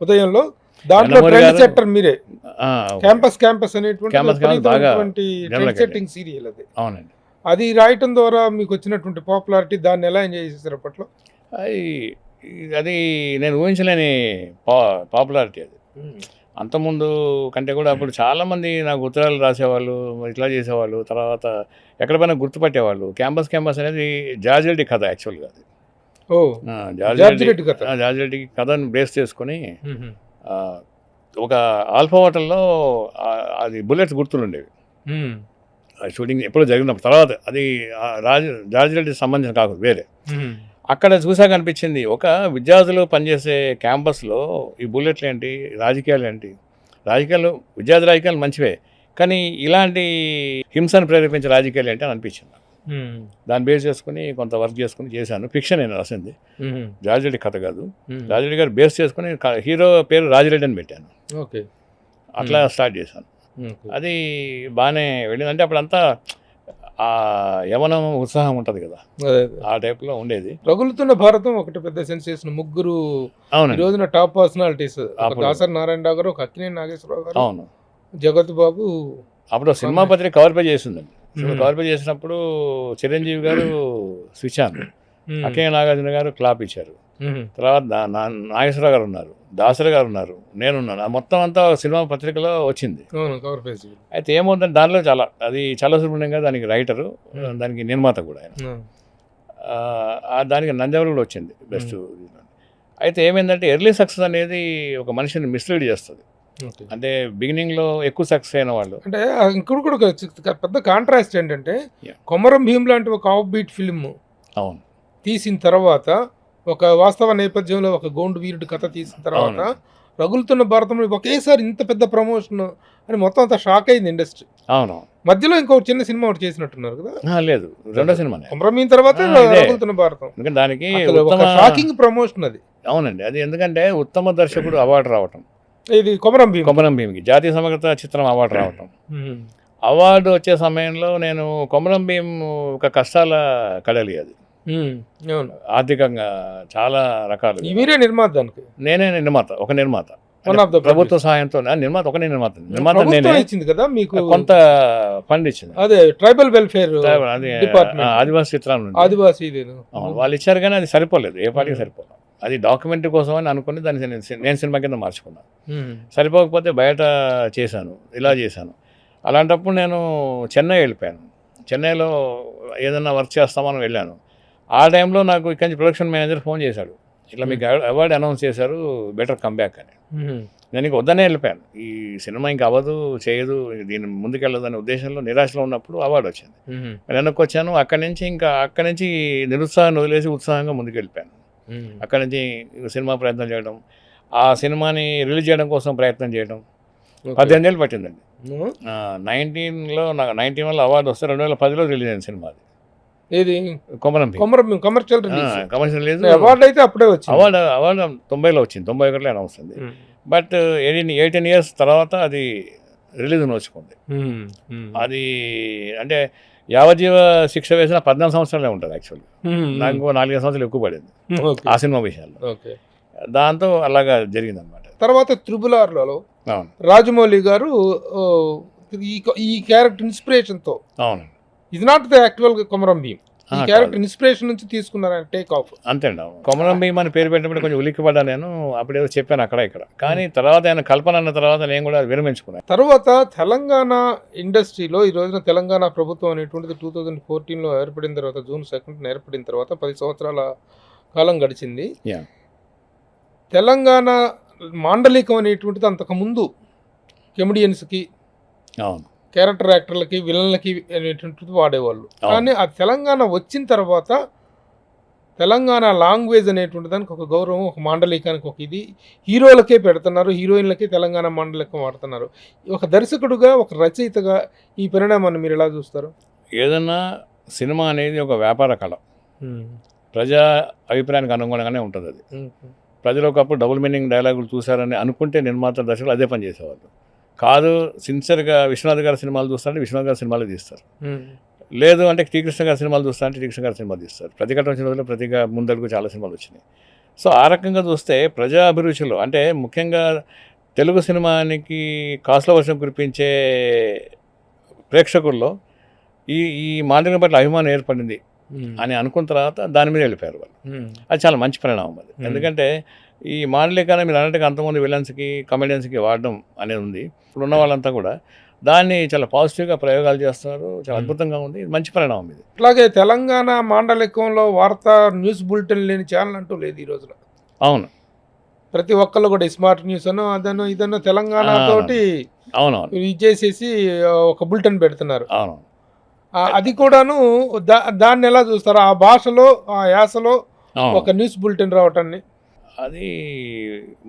ఉదయంలో. దాంట్లో ట్రెండ్ సెట్టర్ మీరే. క్యాంపస్ అనేటువంటి ట్రెండ్ సెట్టింగ్ సీరియల్ అది. అవునండి. అది రాయటం ద్వారా మీకు వచ్చినటువంటి పాపులారిటీ, దాన్ని ఎలా ఎంజాయ్ చేశారు అప్పట్లో? అది నేను ఊహించలేని పాపులారిటీ. అది అంతకుముందు కంటే కూడా అప్పుడు చాలామంది నాకు ఉత్తరాలు రాసేవాళ్ళు, ఇట్లా చేసేవాళ్ళు. తర్వాత ఎక్కడ పైన గుర్తుపట్టేవాళ్ళు. క్యాంపస్ అనేది జార్జ్ రెడ్డి కథ యాక్చువల్గా. అది జార్జ్ రెడ్డి కథను బేస్ చేసుకొని ఒక ఆల్ఫా హోటల్లో అది బుల్లెట్స్ గుర్తులుండేవి. షూటింగ్ ఎప్పుడో జరిగినప్పుడు. తర్వాత అది జార్జ్ రెడ్డికి సంబంధించిన కాదు, వేరే. అక్కడ చూసాక అనిపించింది, ఒక విద్యార్థులు పనిచేసే క్యాంపస్లో ఈ బుల్లెట్లు ఏంటి, రాజకీయాలు ఏంటి. విద్యార్థి రాజకీయాలు మంచివే, కానీ ఇలాంటి హింసను ప్రేరేపించే రాజకీయాలు ఏంటి అని అనిపించింది. దాన్ని బేస్ చేసుకుని కొంత వర్క్ చేసుకుని చేశాను. ఫిక్షన్ నేను రాసింది, జార్జ్ రెడ్డి కథ కాదు. జార్జ్ రెడ్డి గారు బేస్ చేసుకుని హీరో పేరు రాజిరెడ్డి అని పెట్టాను. అట్లా స్టార్ట్ చేశాను. అది బాగానే వెళ్ళింది. అంటే అప్పుడంతా ఆ యవనం ఉత్సాహం ఉంటుంది కదా, ఆ టైప్లో ఉండేది. రగులుతున్న భారతం ఒకటి పెద్ద సెన్సేషన్. ముగ్గురు ఈ రోజున టాప్ పర్సనాలిటీస్, దాసరి నారాయణరావు గారు, అక్కినేని నాగేశ్వరరావు గారు, అవును, జగత్ బాబు. అప్పుడు సినిమా పత్రిక కవర్ పేజ్ చేసిందండి. కవర్ పేజ్ చేసినప్పుడు చిరంజీవి గారు స్విచ్ ఆన్, అక్కినేని నాగార్జున గారు క్లాప్ ఇచ్చారు. తర్వాత నాగేశ్వరరావు గారు ఉన్నారు, దాసరి గారు ఉన్నారు, నేనున్నాను. ఆ మొత్తం అంతా సినిమా పత్రికలో వచ్చింది. అయితే ఏమవుతుందంటే దానిలో అది చాలా సుబ్రహ్మణ్యంగా దానికి రైటరు, దానికి నిర్మాత కూడా ఆయన. దానికి నందమూరి కూడా వచ్చింది బెస్ట్. అయితే ఏమైందంటే ఎర్లీ సక్సెస్ అనేది ఒక మనిషిని మిస్లీడ్ చేస్తుంది. అంటే బిగినింగ్లో ఎక్కువ సక్సెస్ అయిన వాళ్ళు. అంటే ఇంకొకటి కూడా పెద్ద కాంట్రాస్ట్ ఏంటంటే, కొమరం భీమ్ లాంటి ఒక ఆఫ్ బీట్ ఫిల్మ్ అవును తీసిన తర్వాత, ఒక వాస్తవ నేపథ్యంలో ఒక గోండు వీరుడు కథ తీసిన తర్వాత, రగులుతున్న భారతంలో ఒకేసారి ఇంత పెద్ద ప్రమోషన్ అని మొత్తం అంతా షాక్ అయింది ఇండస్ట్రీ. అవును, మధ్యలో ఇంకో చిన్న సినిమా ఒకటి చేసినట్టున్నారు కదా? లేదు, రెండో సినిమా కొమరం భీమ్ తర్వాత రగులుతున్న భారతం. దానికి షాకింగ్ ప్రమోషన్ అది. అవునండి, అది ఎందుకంటే ఉత్తమ దర్శకుడు అవార్డు రావటం, ఇది కొమరం భీమ్కి జాతీయ సమగ్రత చిత్రం అవార్డు రావటం, అవార్డు వచ్చే సమయంలో నేను కొమరం భీం ఒక కష్టాల కడలి అది. అవును. ఆర్థికంగా చాలా రకాలు. మీరే నిర్మాత దానికి? నేనే నిర్మాత, ఒక నిర్మాత. One of the ప్రభుత్వ సహాయంతో నిర్మాత, ఒకనే నిర్మాత నేనే. ప్రభుత్వం ఇచ్చింది కదా మీకు కొంత ఫండ్ ఇచ్చింది. అదే ట్రైబల్ వెల్ఫేర్ అది డిపార్ట్మెంట్, ఆదివాసీ చిత్రం నుండి. ఆదివాసీ ఇదేను. వాళ్ళు ఇచ్చారు కానీ అది సరిపోలేదు, ఏ పార్టీకి సరిపోలేదు. అది డాక్యుమెంటరీ కోసం అని అనుకుని దాన్ని నేను సినిమా కింద మార్చుకున్నాను. సరిపోకపోతే బయట చేశాను, ఇలా చేశాను. అలాంటప్పుడు నేను చెన్నై వెళ్ళిపోయాను. చెన్నైలో ఏదైనా వర్క్ చేస్తామని వెళ్ళాను. ఆ టైంలో నాకు ఇక్కడి నుంచి ప్రొడక్షన్ మేనేజర్ ఫోన్ చేశాడు, ఇట్లా మీకు అవార్డు అనౌన్స్ చేశారు, బెటర్ కమ్బ్యాక్ అని. నేను ఇంక వద్దనే వెళ్ళిపోయాను. ఈ సినిమా ఇంకా అవ్వదు, చేయదు, దీన్ని ముందుకెళ్ళదు అనే ఉద్దేశంలో నిరాశలో ఉన్నప్పుడు అవార్డు వచ్చింది. వెనక్కి వచ్చాను. అక్కడి నుంచి నిరుత్సాహాన్ని వదిలేసి ఉత్సాహంగా ముందుకు వెళ్ళిపోయాను. అక్కడి నుంచి సినిమా ప్రయత్నం చేయడం, ఆ సినిమాని రిలీజ్ చేయడం కోసం ప్రయత్నం చేయడం 18 ఏళ్ళు పట్టిందండి. 19 అవార్డు వస్తే 2010లో రిలీజ్ అయింది సినిమా. అది ఏది? Komaram commercial release. అవార్డు అయితే అప్పుడే వచ్చింది. అవార్డు 90లో వచ్చింది, 91లో అనౌన్స్ అయింది. బట్ 18 years తర్వాత అది రిలీజ్ నోచుకుంది. అది అంటే యావజ్జీవ శిక్ష వేసిన 14 సంవత్సరాలే ఉంటుంది యాక్చువల్గా. నాకు 4 సంవత్సరాలు ఎక్కువ పడింది ఆ సినిమా విషయాల్లో. దాంతో అలాగా జరిగింది అనమాట. తర్వాత త్రిబుల్-ఆర్లో రాజమౌళి గారు ఈ క్యారెక్టర్ ఇన్స్పిరేషన్తో, అవును, ఇది not the actual Komaram Bheem, ఈ క్యారెక్టర్ ఇన్స్పిరేషన్ నుంచి తీసుకున్నారని టేక్ ఆఫ్. అంతే అండి. కొమరం భీం అని పేరు పెట్టినప్పుడు కొంచెం ఉలిక్కిపడ్డా నేను. అప్పుడేదో చెప్పాను అక్కడ ఇక్కడ, కానీ తర్వాత ఆయన కల్పన అన్న తర్వాత నేను కూడా విరమించుకున్నాను. తర్వాత తెలంగాణ ఇండస్ట్రీలో ఈ రోజున తెలంగాణ ప్రభుత్వం అనేటువంటిది 2014లో ఏర్పడిన తర్వాత, June 2న ఏర్పడిన తర్వాత 10 సంవత్సరాల కాలం గడిచింది. తెలంగాణ మాండలికం అనేటువంటిది అంతకుముందు కెమిడియన్స్కి, క్యారెక్టర్ యాక్టర్లకి, విలన్లకి అనేటువంటిది వాడేవాళ్ళు. కానీ ఆ తెలంగాణ వచ్చిన తర్వాత తెలంగాణ లాంగ్వేజ్ అనేటువంటి దానికి ఒక గౌరవం, ఒక మాండలికానికి ఒక ఇది హీరోలకే పెడుతున్నారు, హీరోయిన్లకే తెలంగాణ మాండలికం వాడుతున్నారు. ఒక దర్శకుడుగా, ఒక రచయితగా ఈ పరిణామాన్ని మీరు ఎలా చూస్తారు? ఏదన్నా సినిమా అనేది ఒక వ్యాపార కళ, ప్రజా అభిప్రాయానికి అనుగుణంగానే ఉంటుంది. అది ప్రజలు ఒకప్పుడు డబుల్ మీనింగ్ డైలాగులు చూసారని అనుకుంటే నిర్మాత, దర్శకులు అదే పని చేసేవాళ్ళు కాదు. సిన్సియర్గా విశ్వనాథ్ గారి సినిమాలు చూస్తారంటే విశ్వనాథ్ గారి సినిమాలు తీస్తారు, లేదు అంటే శ్రీకృష్ణ గారి సినిమాలు చూస్తారంటే శ్రీకృష్ణ గారి సినిమాలు తీస్తారు. ప్రతిఘటన వచ్చిన రోజుల్లో ప్రతిగా ముందడుగు చాలా సినిమాలు వచ్చినాయి. సో ఆ రకంగా చూస్తే ప్రజా అభిరుచిలో, అంటే ముఖ్యంగా తెలుగు సినిమానికి కాసుల వర్షం కురిపించే ప్రేక్షకుల్లో ఈ మాండలికం పట్ల అభిమానం ఏర్పడింది అని అనుకున్న తర్వాత దాని మీద వెళ్ళిపోయారు వాళ్ళు. అది చాలా మంచి పరిణామం అది. ఎందుకంటే ఈ మాండలికాన్ని మీరు అన్నట్టుగా అంతమంది విలన్స్కి, కమెడియన్స్కి వాడడం అనేది ఉంది. ఇప్పుడు ఉన్న వాళ్ళంతా కూడా దాన్ని చాలా పాజిటివ్గా ప్రయోగాలు చేస్తున్నారు. చాలా అద్భుతంగా ఉంది. ఇది మంచి పరిణామం ఇది. అలాగే తెలంగాణ మాండలికంలో వార్తా న్యూస్ బులెటిన్ లేని ఛానల్ అంటూ లేదు ఈ రోజున. అవును, ప్రతి ఒక్కళ్ళు కూడా స్మార్ట్ న్యూస్ అనో అదనో ఇదనో తెలంగాణ తోటి అవునవును ఇచ్చేసేసి ఒక బులెటిన్ పెడుతున్నారు. అవును, అది కూడాను దాన్ని ఎలా చూస్తారు? ఆ భాషలో, ఆ యాసలో ఒక న్యూస్ బులెటిన్ రావటాన్ని అది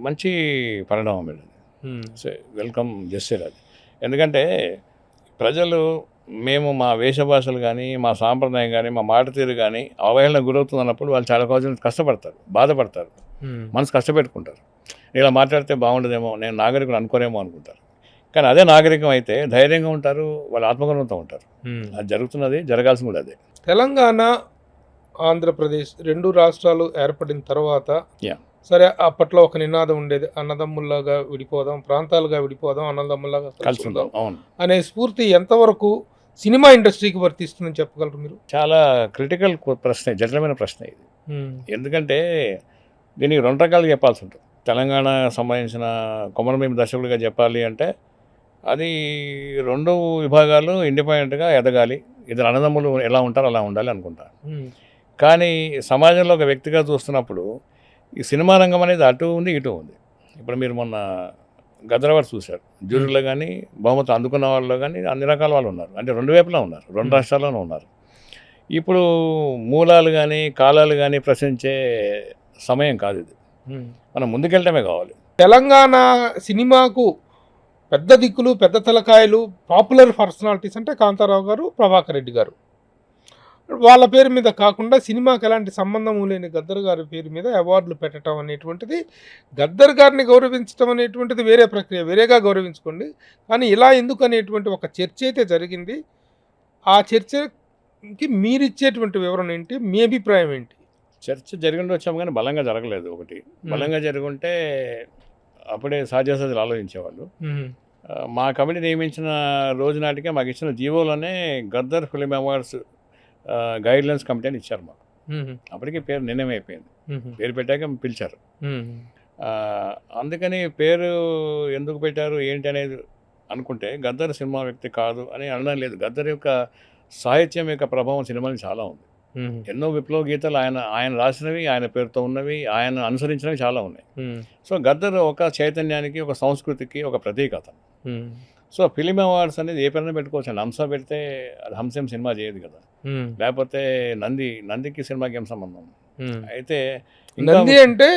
మంచి పరిణామం అండి. వెల్కమ్ జెస్చర్ అది. ఎందుకంటే ప్రజలు మేము మా వేషభాషలు కానీ, మా సాంప్రదాయం కానీ, మా మాట తీరు కానీ అవహేళన గురవుతుంది అన్నప్పుడు వాళ్ళు చాలా రోజులు కష్టపడతారు, బాధపడతారు, మనసు కష్టపెట్టుకుంటారు. ఇలా మాట్లాడితే బాగుండదేమో, నేను నాగరికులు అనుకోరేమో అనుకుంటారు. కానీ అదే నాగరికం అయితే ధైర్యంగా ఉంటారు, వాళ్ళు ఆత్మగౌరవంతో ఉంటారు. అది జరుగుతున్నది, జరగాల్సింది కూడా అదే. తెలంగాణ, ఆంధ్రప్రదేశ్ 2 రాష్ట్రాలు ఏర్పడిన తర్వాత సరే అప్పట్లో ఒక నినాదం ఉండేది, అన్నదమ్ముల్లాగా విడిపోదాం, ప్రాంతాలుగా విడిపోదాం, అన్నదమ్ముల్లాగా కలిసి ఉందాం అనే స్ఫూర్తి ఎంతవరకు సినిమా ఇండస్ట్రీకి వర్తిస్తుందని చెప్పగలరు మీరు? చాలా క్రిటికల్ ప్రశ్న, జటిలమైన ప్రశ్న ఇది. ఎందుకంటే దీనికి 2 రకాలుగా చెప్పాల్సి ఉంటుంది. తెలంగాణ సంబంధించిన కొమరం భీం దర్శకుడిగా చెప్పాలి అంటే అది 2 విభాగాలు ఇండిపెండెంట్గా ఎదగాలి. ఇద్దరు అన్నదమ్ములు ఎలా ఉంటారో అలా ఉండాలి అనుకుంటారు. కానీ సమాజంలో ఒక వ్యక్తిగా చూస్తున్నప్పుడు ఈ సినిమా రంగం అనేది అటు ఉంది, ఇటు ఉంది. ఇప్పుడు మీరు మొన్న గదరవాడు చూశారు, జ్యూరీలో కానీ బహుమతులు అందుకున్న వాళ్ళలో కానీ అన్ని రకాల వాళ్ళు ఉన్నారు. అంటే 2 వైపులా ఉన్నారు, 2 రాష్ట్రాల్లోనూ ఉన్నారు. ఇప్పుడు మూలాలు కానీ కాలాలు కానీ ప్రశ్నించే సమయం కాదు ఇది. మనం ముందుకెళ్ళటమే కావాలి. తెలంగాణ సినిమాకు పెద్ద దిక్కులు, పెద్ద తలకాయలు, పాపులర్ పర్సనాలిటీస్ అంటే కాంతారావు గారు, ప్రభాకర్ రెడ్డి గారు. వాళ్ళ పేరు మీద కాకుండా సినిమాకి ఎలాంటి సంబంధము లేని గద్దర్ గారి పేరు మీద అవార్డులు పెట్టడం అనేటువంటిది, గద్దర్ గారిని గౌరవించడం అనేటువంటిది వేరే ప్రక్రియ, వేరేగా గౌరవించుకోండి. కానీ ఇలా ఎందుకు అనేటువంటి ఒక చర్చ అయితే జరిగింది. ఆ చర్చకి మీరిచ్చేటువంటి వివరణ ఏంటి? మీ అభిప్రాయం ఏంటి? చర్చ జరిగి వచ్చాము కానీ బలంగా జరగలేదు. ఒకటి బలంగా జరుగుంటే అప్పుడే సాధ్యాసాధ్యాలు ఆలోచించేవాళ్ళు. మా కమిటీ నియమించిన రోజు నాటికే మాకు ఇచ్చిన జీవోలోనే Gaddar film awards guidelines committee అని ఇచ్చారు మాకు. అప్పటికి పేరు నిర్ణయం అయిపోయింది. పేరు పెట్టాక పిలిచారు. అందుకని పేరు ఎందుకు పెట్టారు ఏంటి అనేది అనుకుంటే గద్దర్ సినిమా వ్యక్తి కాదు అని అనడం లేదు. గద్దర్ యొక్క సాహిత్యం యొక్క ప్రభావం సినిమాకి చాలా ఉంది. ఎన్నో విప్లవ గీతాలు ఆయన రాసినవి, ఆయన పేరుతో ఉన్నవి, ఆయన అనుసరించినవి చాలా ఉన్నాయి. సో గద్దర్ ఒక చైతన్యానికి, ఒక సంస్కృతికి ఒక ప్రతీక అతను. సో ఫిలిం అవార్డ్స్ అనేది ఏ పేరున పెట్టుకోవచ్చు అండి. హంస పెడితే అది హంసేం సినిమా చేయదు కదా. లేకపోతే నందికి సినిమాకి ఏం సంబంధం? అయితే నంది అంటే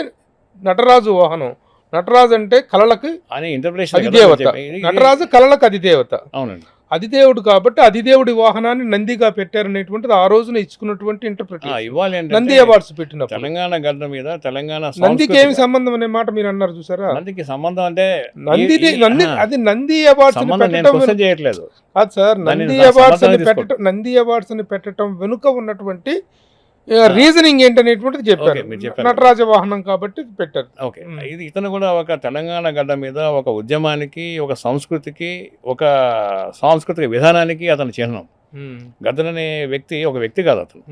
నటరాజు వాహనం, నటరాజు అంటే కళలకు అని ఇంటర్ప్రిటేషన్. అధిదేవత, నటరాజు కళలకు అధిదేవత. అవునండి, అధిదేవుడు కాబట్టి అధిదేవుడి వాహనాన్ని నందిగా పెట్టారనేటువంటిది ఆ రోజున ఇచ్చుకున్నటువంటి ఇంటర్ప్రిటేషన్. ఇవ్వాలి నంది అవార్డ్స్ పెట్టినప్పుడు తెలంగాణ గడ్డ మీద తెలంగాణ నందికి ఏమి సంబంధం అనే మాట మీరు అన్నారు చూసారా? నందికి సంబంధం అంటే అది నంది అవార్డ్స్ చేయట్లేదు కాదు సార్. నంది అవార్డ్స్ ని పెట్టడం వెనుక ఉన్నటువంటి రీజనింగ్ ఏంటనేటువంటిది చెప్పారు. నటరాజ వాహనం కాబట్టి పెట్టారు. ఓకే, ఇది ఇతను కూడా ఒక తెలంగాణ గడ్డ మీద ఒక ఉద్యమానికి, ఒక సంస్కృతికి, ఒక సాంస్కృతిక విధానానికి అతను చిహ్నం. గద్దర్ అనే వ్యక్తి ఒక వ్యక్తి కాదు అతను.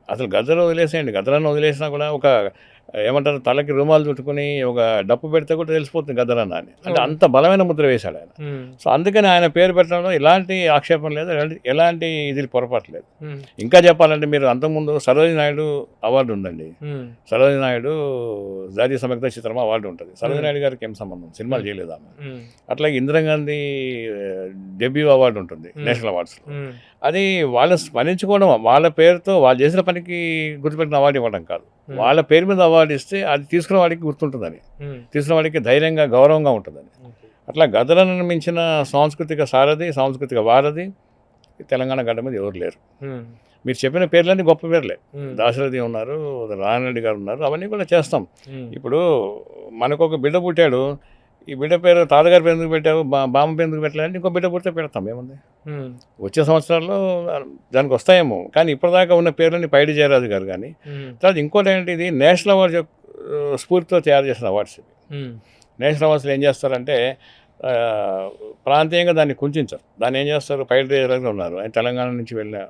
అసలు గద్దర్ వదిలేసేయండి, గద్దరాన్ని వదిలేసినా కూడా ఒక ఏమంటారు, తలకి రుమాలు చుట్టుకుని ఒక డప్పు పెడితే కూడా తెలిసిపోతుంది గద్దర్ అన్న అని. అంటే అంత బలమైన ముద్ర వేశాడు ఆయన. సో అందుకని ఆయన పేరు పెట్టడంలో ఎలాంటి ఆక్షేపం లేదు, ఎలాంటి ఇది పొరపాటు లేదు. ఇంకా చెప్పాలంటే మీరు అంతకుముందు సరోజినీ నాయుడు అవార్డు ఉందండి. సరోజినీ నాయుడు జాతీయ సమగ్ర చిత్రం అవార్డు ఉంటుంది. సరోజినీ నాయుడు గారికి ఏం సంబంధం, సినిమాలు చేయలేదు ఆమె. అట్లాగే ఇందిరాగాంధీ డెబ్యూ అవార్డు ఉంటుంది నేషనల్ అవార్డ్స్. అది వాళ్ళని స్మరించుకోవడం, వాళ్ళ పేరుతో వాళ్ళు చేసిన పనికి గుర్తుపెట్టిన అవార్డు ఇవ్వడం కాదు. వాళ్ళ పేరు మీద అవార్డు ఇస్తే అది తీసుకున్న వాడికి గుర్తుంటుందని, తీసుకున్న వాడికి ధైర్యంగా, గౌరవంగా ఉంటుందని. అట్లా గద్దర్ను మించిన సాంస్కృతిక సారథి, సాంస్కృతిక వారధి తెలంగాణ గడ్డ మీద ఎవరు లేరు. మీరు చెప్పిన పేర్లన్నీ గొప్ప పేర్లే. దాశరథి ఉన్నారు, రాయనరెడ్డి గారు ఉన్నారు, అవన్నీ కూడా చేస్తాం. ఇప్పుడు మనకు ఒక బిడ్డ పుట్టాడు, ఈ బిడ్డ పేరు తాతగారి పేరు ఎందుకు పెట్టావు, బామ్మ పేరు ఎందుకు పెట్టలేదంటే ఇంకో బిడ్డ పుడితే పెడతాం, ఏముంది. వచ్చే సంవత్సరాల్లో దానికి వస్తాయేమో. కానీ ఇప్పటిదాకా ఉన్న పేర్లని పైడి జయరాజు గారు కానీ, తర్వాత ఇంకోటి ఏంటి, ఇది నేషనల్ అవార్డ్స్ స్ఫూర్తితో తయారు చేసిన అవార్డ్స్ ఇవి. నేషనల్ అవార్డ్స్లో ఏం చేస్తారంటే ప్రాంతీయంగా దాన్ని కుంచారు. దాన్ని ఏం చేస్తారు, పైడి జయరాజు ఉన్నారు, ఆయన తెలంగాణ నుంచి వెళ్ళిన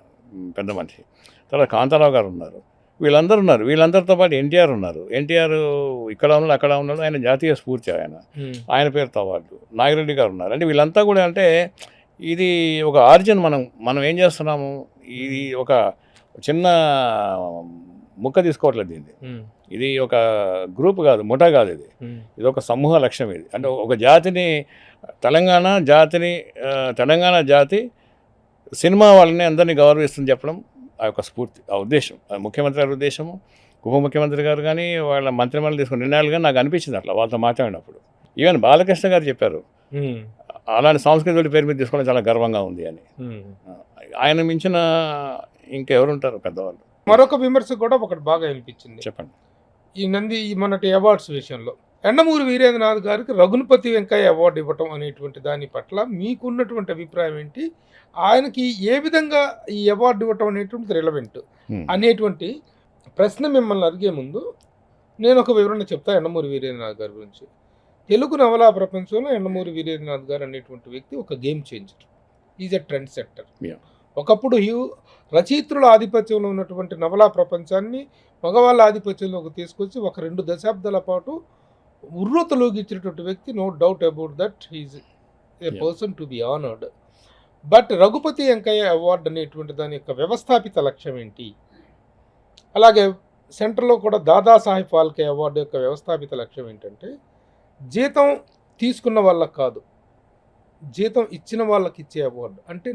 పెద్ద మనిషి. తర్వాత కాంతారావు గారు ఉన్నారు, వీళ్ళందరూ ఉన్నారు. వీళ్ళందరితో పాటు ఎన్టీఆర్ ఉన్నారు. ఎన్టీఆర్ ఇక్కడ ఉన్నాడు, అక్కడ ఉన్నాడు, ఆయన జాతీయ స్ఫూర్తి, ఆయన పేరుతో అవార్డు. నాగిరెడ్డి గారు ఉన్నారు. అంటే వీళ్ళంతా కూడా అంటే ఇది ఒక ఆరిజిన్. మనం ఏం చేస్తున్నాము, ఇది ఒక చిన్న ముక్క తీసుకోవట్లేదు దీన్ని. ఇది ఒక గ్రూప్ కాదు, ముఠా కాదు, ఇది ఒక సమూహ లక్ష్యం. ఇది అంటే ఒక జాతిని, తెలంగాణ జాతి సినిమా వాళ్ళని అందరినీ గౌరవిస్తుంది చెప్పడం ఆ యొక్క స్ఫూర్తి, ఆ ఉద్దేశం, ముఖ్యమంత్రి గారి ఉద్దేశము, ఉప ముఖ్యమంత్రి గారు కానీ, వాళ్ళ మంత్రిమండలి తీసుకున్న నిర్ణయాలు కానీ నాకు అనిపించింది అట్లా వాళ్ళతో మాట్లాడినప్పుడు. ఈవెన్ బాలకృష్ణ గారు చెప్పారు, అలాంటి సాంస్కృతిక పేరు మీద తీసుకోవడం చాలా గర్వంగా ఉంది అని. ఆయన మించిన ఇంకెవరుంటారు పెద్దవాళ్ళు. మరొక విమర్శ కూడా ఒకటి బాగా అనిపించింది, చెప్పండి. ఈ నంది మొన్నటి అవార్డ్స్ విషయంలో యండమూరి వీరేంద్రనాథ్ గారికి రఘుపతి వెంకయ్య అవార్డు ఇవ్వటం అనేటువంటి దాని పట్ల మీకున్నటువంటి అభిప్రాయం ఏంటి? ఆయనకి ఏ విధంగా ఈ అవార్డు ఇవ్వటం అనేటువంటిది రిలవెంట్ అనేటువంటి ప్రశ్న మిమ్మల్ని అడిగే ముందు నేను ఒక వివరణ చెప్తా యండమూరి వీరేంద్రనాథ్ గారి గురించి. తెలుగు నవలా ప్రపంచంలో యండమూరి వీరేంద్రనాథ్ గారు అనేటువంటి వ్యక్తి ఒక game changer, is a trend setter. ఒకప్పుడు రచయిత్రుల ఆధిపత్యంలో ఉన్నటువంటి నవలా ప్రపంచాన్ని మగవాళ్ళ ఆధిపత్యంలోకి తీసుకొచ్చి ఒక 2 దశాబ్దాల పాటు ఉర్రూతలోగిచ్చినటువంటి వ్యక్తి, no doubt about that, he's a person to be honoured. But Raghupathi Venkaiah award అనేటువంటి దాని యొక్క వ్యవస్థాపిత లక్ష్యం ఏంటి? అలాగే సెంటర్లో కూడా దాదాసాహెబ్ ఫాల్కే అవార్డు యొక్క వ్యవస్థాపిత లక్ష్యం ఏంటంటే జీతం తీసుకున్న వాళ్ళకి కాదు, జీతం ఇచ్చిన వాళ్ళకి ఇచ్చే అవార్డు. అంటే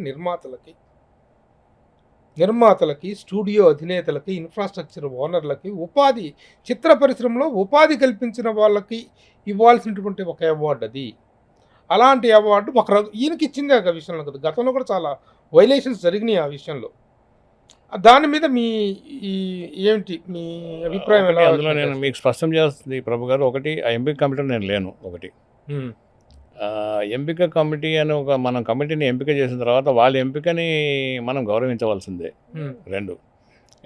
నిర్మాతలకి, స్టూడియో అధినేతలకి, ఇన్ఫ్రాస్ట్రక్చర్ ఓనర్లకి, ఉపాధి, చిత్ర పరిశ్రమలో ఉపాధి కల్పించిన వాళ్ళకి ఇవ్వాల్సినటువంటి ఒక అవార్డు అది. అలాంటి అవార్డు ఈయనకి ఇచ్చిందే ఆ విషయంలో కదా. గతంలో కూడా చాలా వైలేషన్స్ జరిగినాయి ఆ విషయంలో. దాని మీద మీ ఈ ఏమిటి మీ అభిప్రాయం ఎలా? అందులో నేను మీకు స్పష్టం చేస్తుంది ప్రభు గారు, ఒకటి ఆ ఎంపిక కమిటీలో నేను లేను. ఒకటి ఎంపిక కమిటీ అని మనం కమిటీని ఎంపిక చేసిన తర్వాత వాళ్ళ ఎంపికని మనం గౌరవించవలసిందే. రెండు,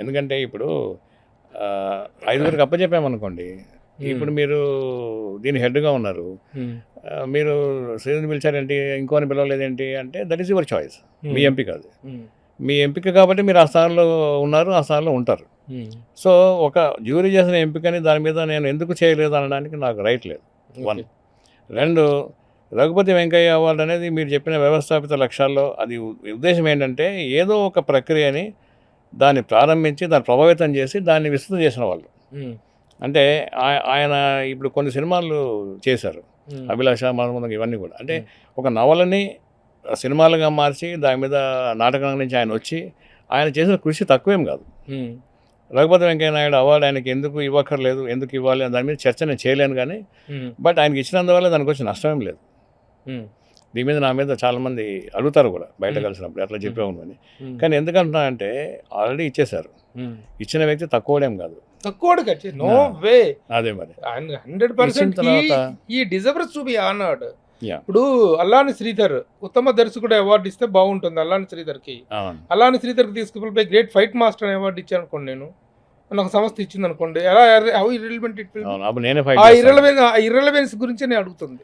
ఎందుకంటే ఇప్పుడు 5గురికి అప్పచెప్పామనుకోండి, ఇప్పుడు మీరు దీని హెడ్గా ఉన్నారు, మీరు శ్రీధర్ని పిలిచారేంటి, ఇంకోని పిలవలేదేంటి అంటే దట్ ఈస్ యువర్ చాయిస్, మీ ఎంపిక అది. మీ ఎంపిక కాబట్టి మీరు ఆ స్థానంలో ఉన్నారు, ఆ స్థానంలో ఉంటారు. సో ఒక జ్యూరీ చేసిన ఎంపికని దాని మీద నేను ఎందుకు చేయలేదు అనడానికి నాకు రైట్ లేదు. 1. 2, రఘుపతి వెంకయ్య అవార్డు అనేది మీరు చెప్పిన వ్యవస్థాపిత లక్ష్యాల్లో అది ఉద్దేశం ఏంటంటే ఏదో ఒక ప్రక్రియని దాన్ని ప్రారంభించి దాన్ని ప్రభావితం చేసి దాన్ని విస్తృతం చేసిన వాళ్ళు. అంటే ఆయన ఇప్పుడు కొన్ని సినిమాలు చేశారు, అభిలాష, మన్మథం, ఇవన్నీ కూడా. అంటే ఒక నవలని సినిమాలుగా మార్చి దాని మీద నాటకం నుంచి ఆయన వచ్చి ఆయన చేసిన కృషి తక్కువేం కాదు. రఘుపతి వెంకయ్య నాయుడు అవార్డు ఆయనకి ఎందుకు ఇవ్వక్కర్లేదు, ఎందుకు ఇవ్వాలి దాని మీద చర్చ నేను చేయలేను, కానీ బట్ ఆయనకి ఇచ్చినందువల్ల దానికి వచ్చి నష్టమేం లేదు. దీని మీద నా మీద చాలామంది అడుగుతారు కూడా బయట కలిసినప్పుడు, అట్లా చెప్పేవాను అని. కానీ ఎందుకంటున్నా అంటే ఆల్రెడీ ఇచ్చేశారు, ఇచ్చిన వ్యక్తి తక్కువడేం కాదు, నో వే. అదే మరి 100% ఈ డిజర్వ్స్ టు బి ఆనర్డ్. ఇప్పుడు అల్లాని శ్రీధర్ ఉత్తమ దర్శకుడు అవార్డు ఇస్తే బాగుంటుంది. అల్లాని శ్రీధర్కి తీసుకుపోయి గ్రేట్ ఫైట్ మాస్టర్ అనే అవార్డు ఇచ్చాను అనుకోండి, నేను నాకు సంస్థ ఇచ్చింది అనుకోండి, ఎలా how irrelevant it will be. ఆ ఇర్రెలవెన్స్ గురించి నేను అడుగుతుంది,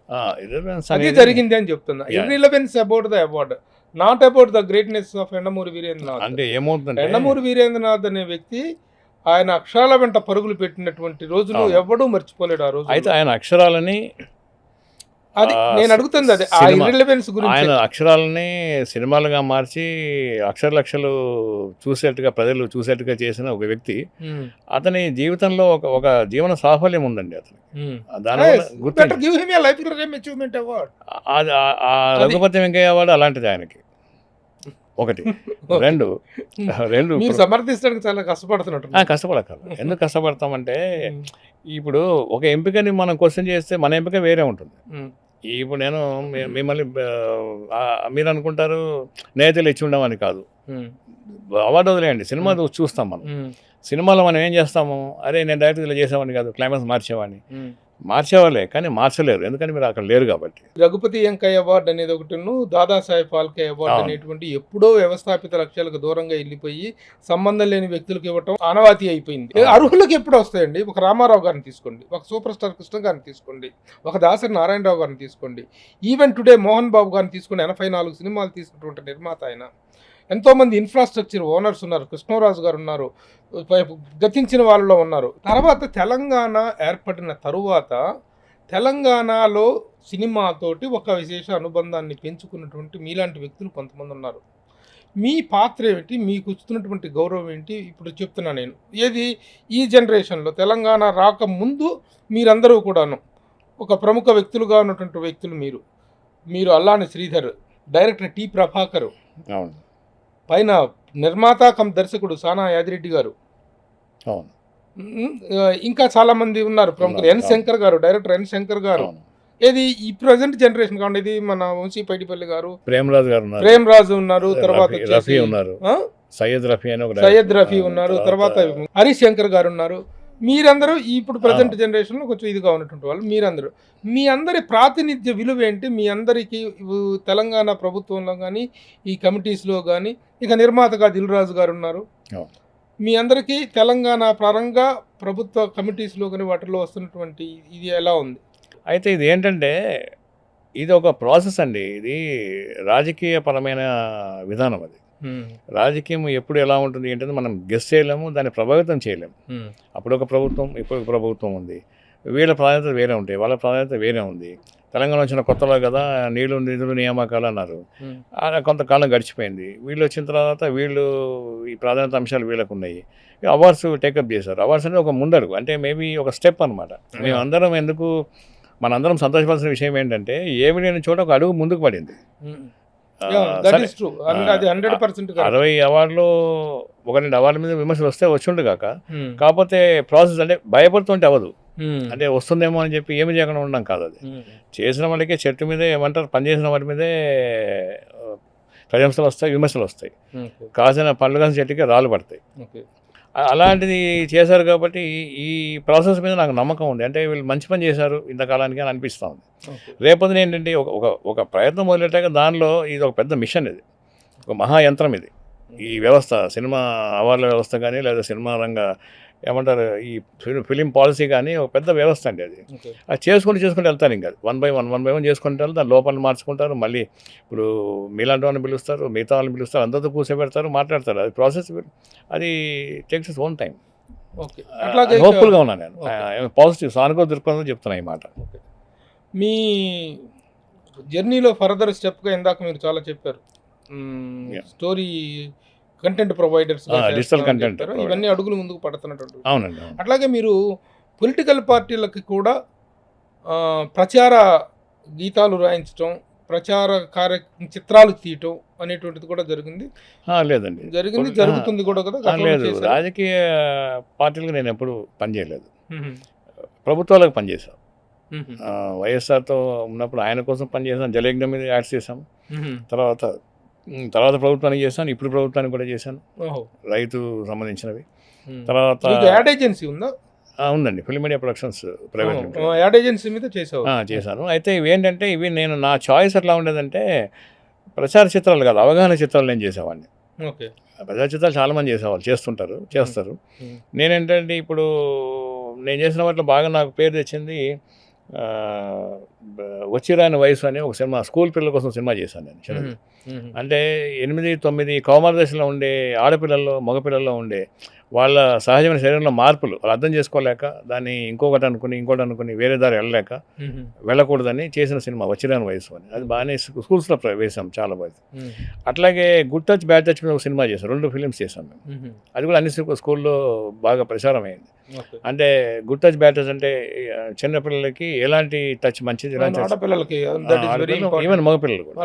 అది జరిగింది అని చెప్తున్నా. Irrelevance about the award, not about the greatness of Yandamuri Veerendranath. అంటే ఏమవుతుందంటే యండమూరి వీరేంద్రనాథ్ అనే వ్యక్తి ఆయన అక్షరాల వెంట పరుగులు పెట్టినటువంటి రోజులు ఎవడూ మర్చిపోలేడు. ఆ రోజు అయితే ఆయన అక్షరాలని, అది నేను అడుగుతుంది, అదే ఆ ఇర్రెలవెన్స్ గురించి. ఆయన అక్షరాలని సినిమాలుగా మార్చి అక్షర లక్షలు చూసేట్టుగా, ప్రజలు చూసేట్టుగా చేసిన ఒక వ్యక్తి. అతని జీవితంలో ఒక జీవన సాఫల్యం ఉందండి అతను. దానివల్ల రఘుపతి వెంకయ్య అవార్డు అలాంటిది ఆయనకి. 1. 2 సమర్థించడానికి చాలా కష్టపడుతున్నట్టు. కష్టపడకాలి. ఎందుకు కష్టపడతామంటే ఇప్పుడు ఒక ఎంపికని మనం క్వశ్చన్ చేస్తే మన ఎంపిక వేరే ఉంటుంది. ఇప్పుడు నేను మిమ్మల్ని మీరు అనుకుంటారు నేతలు ఇచ్చి ఉండమని కాదు, అవార్డు వదిలేయండి, సినిమా చూస్తాం మనం. సినిమాలో మనం ఏం చేస్తాము, అరే నేను డైరెక్ట్ ఇలా చేసేవాడిని కాదు, క్లైమాక్స్ మార్చేవాడిని. మార్చేవాళ్ళే, కానీ మార్చలేరు, ఎందుకంటే మీరు అక్కడ లేరు కాబట్టి. రఘుపతి వెంకయ్య అవార్డు అనేది ఒకటి, దాదాసాహెబ్ ఫాల్కే అవార్డు అనేటువంటి ఎప్పుడో వ్యవస్థాపిత లక్ష్యాలకు దూరంగా వెళ్ళిపోయి సంబంధం లేని వ్యక్తులకు ఇవ్వటం ఆనవాతి అయిపోయింది. అర్హులకు ఎప్పుడు వస్తాయండి? ఒక రామారావు గారిని తీసుకోండి, ఒక సూపర్ స్టార్ కృష్ణ గారిని తీసుకోండి, ఒక దాసరి నారాయణరావు గారిని తీసుకోండి, ఈవెన్ టుడే మోహన్ బాబు గారిని తీసుకోండి. 84 సినిమాలు తీసుకున్నటువంటి నిర్మాత ఆయన. ఎంతోమంది ఇన్ఫ్రాస్ట్రక్చర్ ఓనర్స్ ఉన్నారు, కృష్ణరాజు గారు ఉన్నారు, గతించిన వాళ్ళలో ఉన్నారు. తర్వాత తెలంగాణ ఏర్పడిన తరువాత తెలంగాణలో సినిమాతోటి ఒక విశేష అనుబంధాన్ని పెంచుకున్నటువంటి మీలాంటి వ్యక్తులు కొంతమంది ఉన్నారు. మీ పాత్ర ఏమిటి, మీకు వస్తున్నటువంటి గౌరవం ఏంటి? ఇప్పుడు చెప్తున్నా నేను, ఏది ఈ జనరేషన్లో తెలంగాణ రాకముందు మీరందరూ కూడాను ఒక ప్రముఖ వ్యక్తులుగా ఉన్నటువంటి వ్యక్తులు. మీరు అల్లాని శ్రీధర్, డైరెక్టర్ టి ప్రభాకర్, పైన నిర్మాత కమ్ దర్శకుడు సానా యాదిరెడ్డి గారు, ఇంకా చాలా మంది ఉన్నారు ప్రముఖులు. ఎన్ శంకర్ గారు, డైరెక్టర్ ఎన్ శంకర్ గారు. ఏది ఈ ప్రజెంట్ జనరేషన్ కావండి, ఇది మన వంశీ పైడిపల్లి గారు, ప్రేమరాజు ఉన్నారు, తర్వాత సయ్యద్ రఫీ ఉన్నారు, తర్వాత హరీష్ శంకర్ గారు ఉన్నారు. మీరందరూ ఇప్పుడు ప్రజెంట్ జనరేషన్లో కొంచెం ఇదిగా ఉన్నటువంటి వాళ్ళు. మీ అందరి ప్రాతినిధ్య విలువ ఏంటి? మీ అందరికీ తెలంగాణ ప్రభుత్వంలో కానీ ఈ కమిటీస్లో కానీ, ఇక నిర్మాతగా దిల్ రాజు గారు ఉన్నారు, మీ అందరికీ తెలంగాణ పరంగా ప్రభుత్వ కమిటీస్లో కానీ వాటిలో వస్తున్నటువంటి ఇది ఎలా ఉంది? అయితే ఇది ఏంటంటే ఇది ఒక ప్రాసెస్ అండి, ఇది రాజకీయపరమైన విధానం. అది రాజకీయం ఎప్పుడు ఎలా ఉంటుంది ఏంటంటే మనం గెస్ చేయలేము, దాన్ని ప్రభావితం చేయలేము. అప్పుడు ఒక ప్రభుత్వం, ఇప్పుడు ఒక ప్రభుత్వం ఉంది, వీళ్ళ ప్రాధాన్యత వేరే ఉంటాయి, వాళ్ళ ప్రాధాన్యత వేరే ఉంది. తెలంగాణ వచ్చిన కొత్తలో కదా నిధులు నియామకాలు అన్నారు, కొంతకాలం గడిచిపోయింది. వీళ్ళు వచ్చిన తర్వాత వీళ్ళు ఈ ప్రాధాన్యత అంశాలు వీళ్ళకు ఉన్నాయి, అవార్డ్స్ టేకప్ చేశారు. అవార్డ్స్ అనేది ఒక ముందడుగు, అంటే మేబీ ఒక స్టెప్ అనమాట. మేమందరం మనందరం సంతోషపడాల్సిన విషయం ఏంటంటే ఏమి లేని చోట ఒక అడుగు ముందుకు పడింది. 60 అవార్డులు 1-2 అవార్డుల మీద విమర్శలు వస్తే వచ్చిండు కాక, కాకపోతే ప్రాసెస్ అంటే భయపడుతుంటే అవ్వదు, అంటే వస్తుందేమో అని చెప్పి ఏమి చేయకుండా ఉండడం కాదు. అది చేసిన వాళ్ళకే చెట్టు మీదే ఏమంటారు, పనిచేసిన వాటి మీదే ప్రశంసలు వస్తాయి, విమర్శలు వస్తాయి. ఓకే. కాసిన పండ్లు కాసిన చెట్టుకి రాళ్ళు పడతాయి. ఓకే. అలాంటిది చేశారు కాబట్టి ఈ ప్రాసెస్ మీద నాకు నమ్మకం ఉంది. అంటే వీళ్ళు మంచి పని చేశారు ఇంతకాలానికి అని అనిపిస్తూ ఉంది. ఓకే. రేపొద్దున ఏంటంటే ఒక ప్రయత్నం మొదలెట్టాక దానిలో ఇది ఒక పెద్ద మిషన్, ఇది ఒక మహాయంత్రం. ఇది ఈ వ్యవస్థ, సినిమా అవార్డుల వ్యవస్థ కానీ లేదా సినిమా రంగ ఏమంటారు ఈ ఫిలిం పాలసీ కానీ ఒక పెద్ద వ్యవస్థ అండి అది. ఓకే. అది చేసుకుంటూ వెళ్తారు. ఇంకా వన్ బై వన్ చేసుకుంటూ వెళ్తారు. దాని లోపల మార్చుకుంటారు. మళ్ళీ ఇప్పుడు మీలాంటి వాళ్ళని పిలుస్తారు, మిగతా వాళ్ళని పిలుస్తారు, అందరితో కూర్చోబెడతారు, మాట్లాడతారు. అది ప్రాసెస్, అది takes its own time. Okay. అట్లాగే హోప్ఫుల్గా ఉన్నాను నేను. పాజిటివ్ సానుకూల దృక్పథంతో చెప్తున్నా ఈ మాట. ఓకే. మీ జర్నీలో ఫర్దర్ స్టెప్గా ఇందాక మీరు చాలా చెప్పారు, story content providers, digital content, ఇవన్నీ అడుగులు ముందుకు పడుతున్నట్టు. అవునండి. అట్లాగే మీరు పొలిటికల్ పార్టీలకి కూడా ప్రచార గీతాలు రాయించడం, ప్రచార చిత్రాలు తీయటం అనేటువంటిది కూడా జరిగింది. లేదండి, జరుగుతుంది కూడా కదా. లేదు, రాజకీయ పార్టీలకు నేను ఎప్పుడు పనిచేయలేదు. ప్రభుత్వాలకు పనిచేశాను. వైఎస్ఆర్తో ఉన్నప్పుడు ఆయన కోసం పనిచేసాను. జలయజ్ఞం మీద యాడ్స్ చేశాం. తర్వాత ప్రభుత్వానికి చేశాను. ఇప్పుడు ప్రభుత్వానికి కూడా చేశాను, రైతు సంబంధించినవి. తర్వాత యాడ్ ఏజెన్సీ ఉందా? ఉందండి, film media productions private ad agency మీద చేశాను. అయితే ఇవేంటంటే నేను నా చాయిస్ ఎట్లా ఉండేదంటే ప్రచార చిత్రాలు కాదు, అవగాహన చిత్రాలు నేను చేసేవాడిని. ఓకే. ప్రచార చిత్రాలు చాలామంది చేస్తారు. నేనేంటంటే ఇప్పుడు నేను చేసిన వాటిలో బాగా నాకు పేరు తెచ్చింది వచ్చిరాని వయసు అని ఒక సినిమా, స్కూల్ పిల్లల కోసం సినిమా చేశాను నేను. అంటే 8-9 కౌమార దశలో ఉండే ఆడపిల్లల్లో, మగపిల్లల్లో ఉండే వాళ్ళ సహజమైన శరీరంలో మార్పులు వాళ్ళు అర్థం చేసుకోలేక దాన్ని ఇంకోటి అనుకుని వేరే దారి వెళ్ళకూడదని చేసిన సినిమా వచ్చిరాని వయసు అని. అది బాగానే స్కూల్స్లో వేసాం, చాలా బాగా. అట్లాగే గుడ్ టచ్ బ్యాడ్ టచ్ మీద ఒక సినిమా చేశాం, 2 ఫిలిమ్స్ చేశాం మేము. అది కూడా అన్ని స్కూల్లో బాగా ప్రచారం అయింది. అంటే గుడ్ టచ్ బ్యాడ్ టచ్ అంటే చిన్నపిల్లలకి ఎలాంటి టచ్ మంచిది, ఈవెన్ మగపిల్లలు కూడా,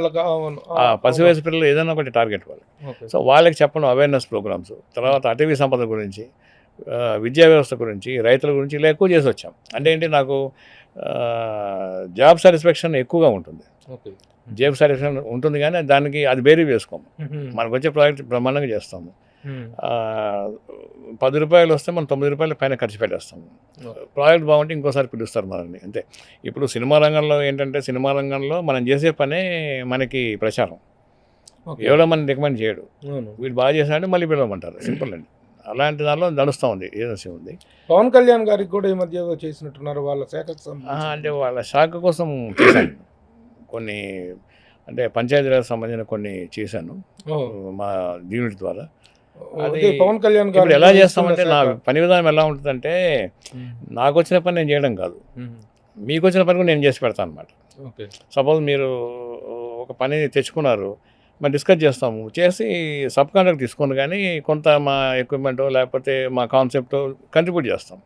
పసి వయసు పిల్లలు ఏదైనా ఒకటి టార్గెట్ వాళ్ళు. సో వాళ్ళకి చెప్పడం అవేర్నెస్ ప్రోగ్రామ్స్. తర్వాత అటవీ సంపద గురించి, విద్యా వ్యవస్థ గురించి, రైతుల గురించి ఇలా ఎక్కువ చేసి వచ్చాం. అంటే ఏంటి, నాకు జాబ్ సాటిస్ఫాక్షన్ ఎక్కువగా ఉంటుంది. జాబ్ సాటిస్ఫాక్షన్ ఉంటుంది కానీ దానికి అది బేరీ వేసుకోము. మనకు వచ్చే ప్రాజెక్ట్ బ్రహ్మాండంగా చేస్తాము. 10 రూపాయలు వస్తే మనం 9 రూపాయల పైన ఖర్చు పెట్టేస్తాము. ప్రాజెక్ట్ బాగుంటే ఇంకోసారి పిలుస్తారు మనల్ని, అంతే. ఇప్పుడు సినిమా రంగంలో ఏంటంటే, సినిమా రంగంలో మనం చేసే పనే మనకి ప్రచారం. ఎవడో మనం రికమెండ్ చేయడు, వీడు బాగా చేశాడంటే మళ్ళీ పిలవమంటారు, సింపుల్ అండి. అలాంటి దానిలో నడుస్తూ ఉంది, ఏజెన్సీ ఉంది. పవన్ కళ్యాణ్ గారికి కూడా ఈ మధ్య చేసినట్టున్నారు వాళ్ళ శాఖకు. అంటే వాళ్ళ శాఖ కోసం చేశాను కొన్ని, అంటే పంచాయతీరాజ్ సంబంధించిన కొన్ని చేశాను మా యూనిట్ ద్వారా. అది పవన్ కళ్యాణ్ గారు ఎలా చేస్తామంటే, నా పని విధానం ఎలా ఉంటుందంటే, నాకు వచ్చిన పని నేను చేయడం కాదు, మీకు వచ్చిన పని కూడా నేను చేసి పెడతాను అనమాట. సపోజ్ మీరు ఒక పని తెచ్చుకున్నారు, మనం డిస్కస్ చేస్తాము, చేసి సబ్ కాంట్రాక్ట్ తీసుకుని కానీ కొంత మా ఎక్విప్మెంటో లేకపోతే మా కాన్సెప్టో కంట్రిబ్యూట్ చేస్తాం.